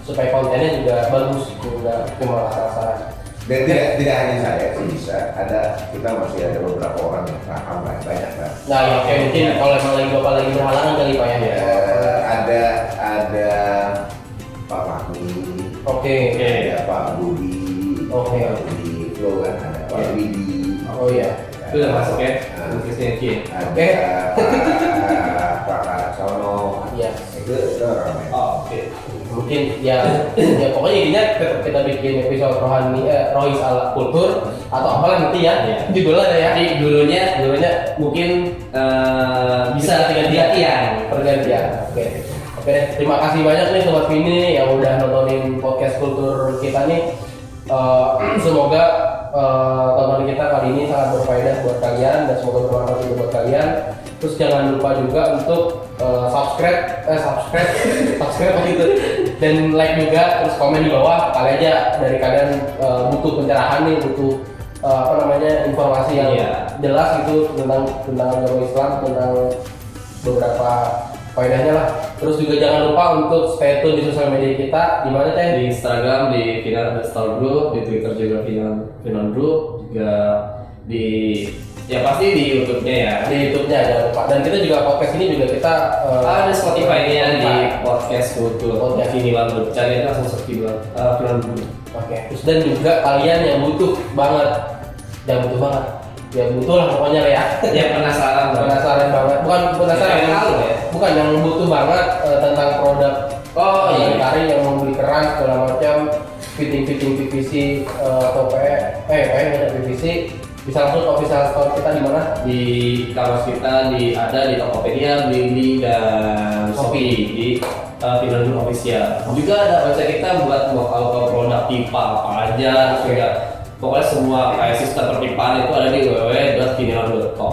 supaya kontennya juga bagus, juga cuma asal-asalan. Dan tidak hanya saya sih bisa, kita masih ada beberapa orang yang paham lah, banyak kan. Nah ya kayak mungkin kalau emang lagi bapak lagi berhalangan kali Pak ya. Ada Pak Fahmi, Oke. ada Pak Budi, Oke. Pak Budi Flow kan, ada Pak Widi. Oh iya. Itu udah masuk ya, podcastnya Ki. Ada Pak Sono. Iya. Itu orang. Oh, oke. Mungkin ya pokoknya intinya tetap kita bikin episode rohani rohis ala kultur atau apalah nanti ya. Iya. Judulnya ya. Jadi dulunya mungkin bisa gantian. Pergantian. Oke, terima kasih banyak nih Sobat Vini yang udah nontonin podcast kultur kita nih. Semoga tontonan kita kali ini sangat berfaedah buat kalian dan semoga bermanfaat juga buat kalian. Terus jangan lupa juga untuk subscribe gitu dan like juga, terus komen di bawah. Kali aja dari kalian butuh pencerahan nih, butuh informasi yang jelas gitu tentang agama Islam, tentang beberapa faedahnya lah. Terus juga jangan lupa untuk stay tune di sosial media kita, di mana teh? Di Instagram di Final_Group, di Twitter juga Final Group, juga di pasti di YouTube-nya ya. Di YouTube-nya jangan lupa. Dan kita juga podcast ini juga kita ada Spotify-nya di podcast Kultur. Podcast ini langsung cari aja langsung search di Final Group. Oke. Terus dan juga kalian yang butuh banget, ya butuh lah pokoknya lah ya. Yang penasaran Banget. Bukan penasaran Yang tahu ya. Bukan yang butuh banget tentang produk. Oh iya. Cari yang mau beli keran segala macam, fitting PVC atau PVC, bisa langsung ke official store kita di mana? Di kampus kita ada di Tokopedia, Blibli dan Shopee di Final Group Official. Juga ada website kita buat mau produk pipa apa aja, juga pokoknya semua kayak sistem perpipaan itu ada di www.final.com.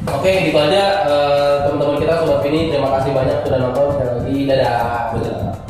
Oke, gitu aja teman-teman kita Sobat Vini. Terima kasih banyak sudah nonton. Sekali lagi dadah. Betul.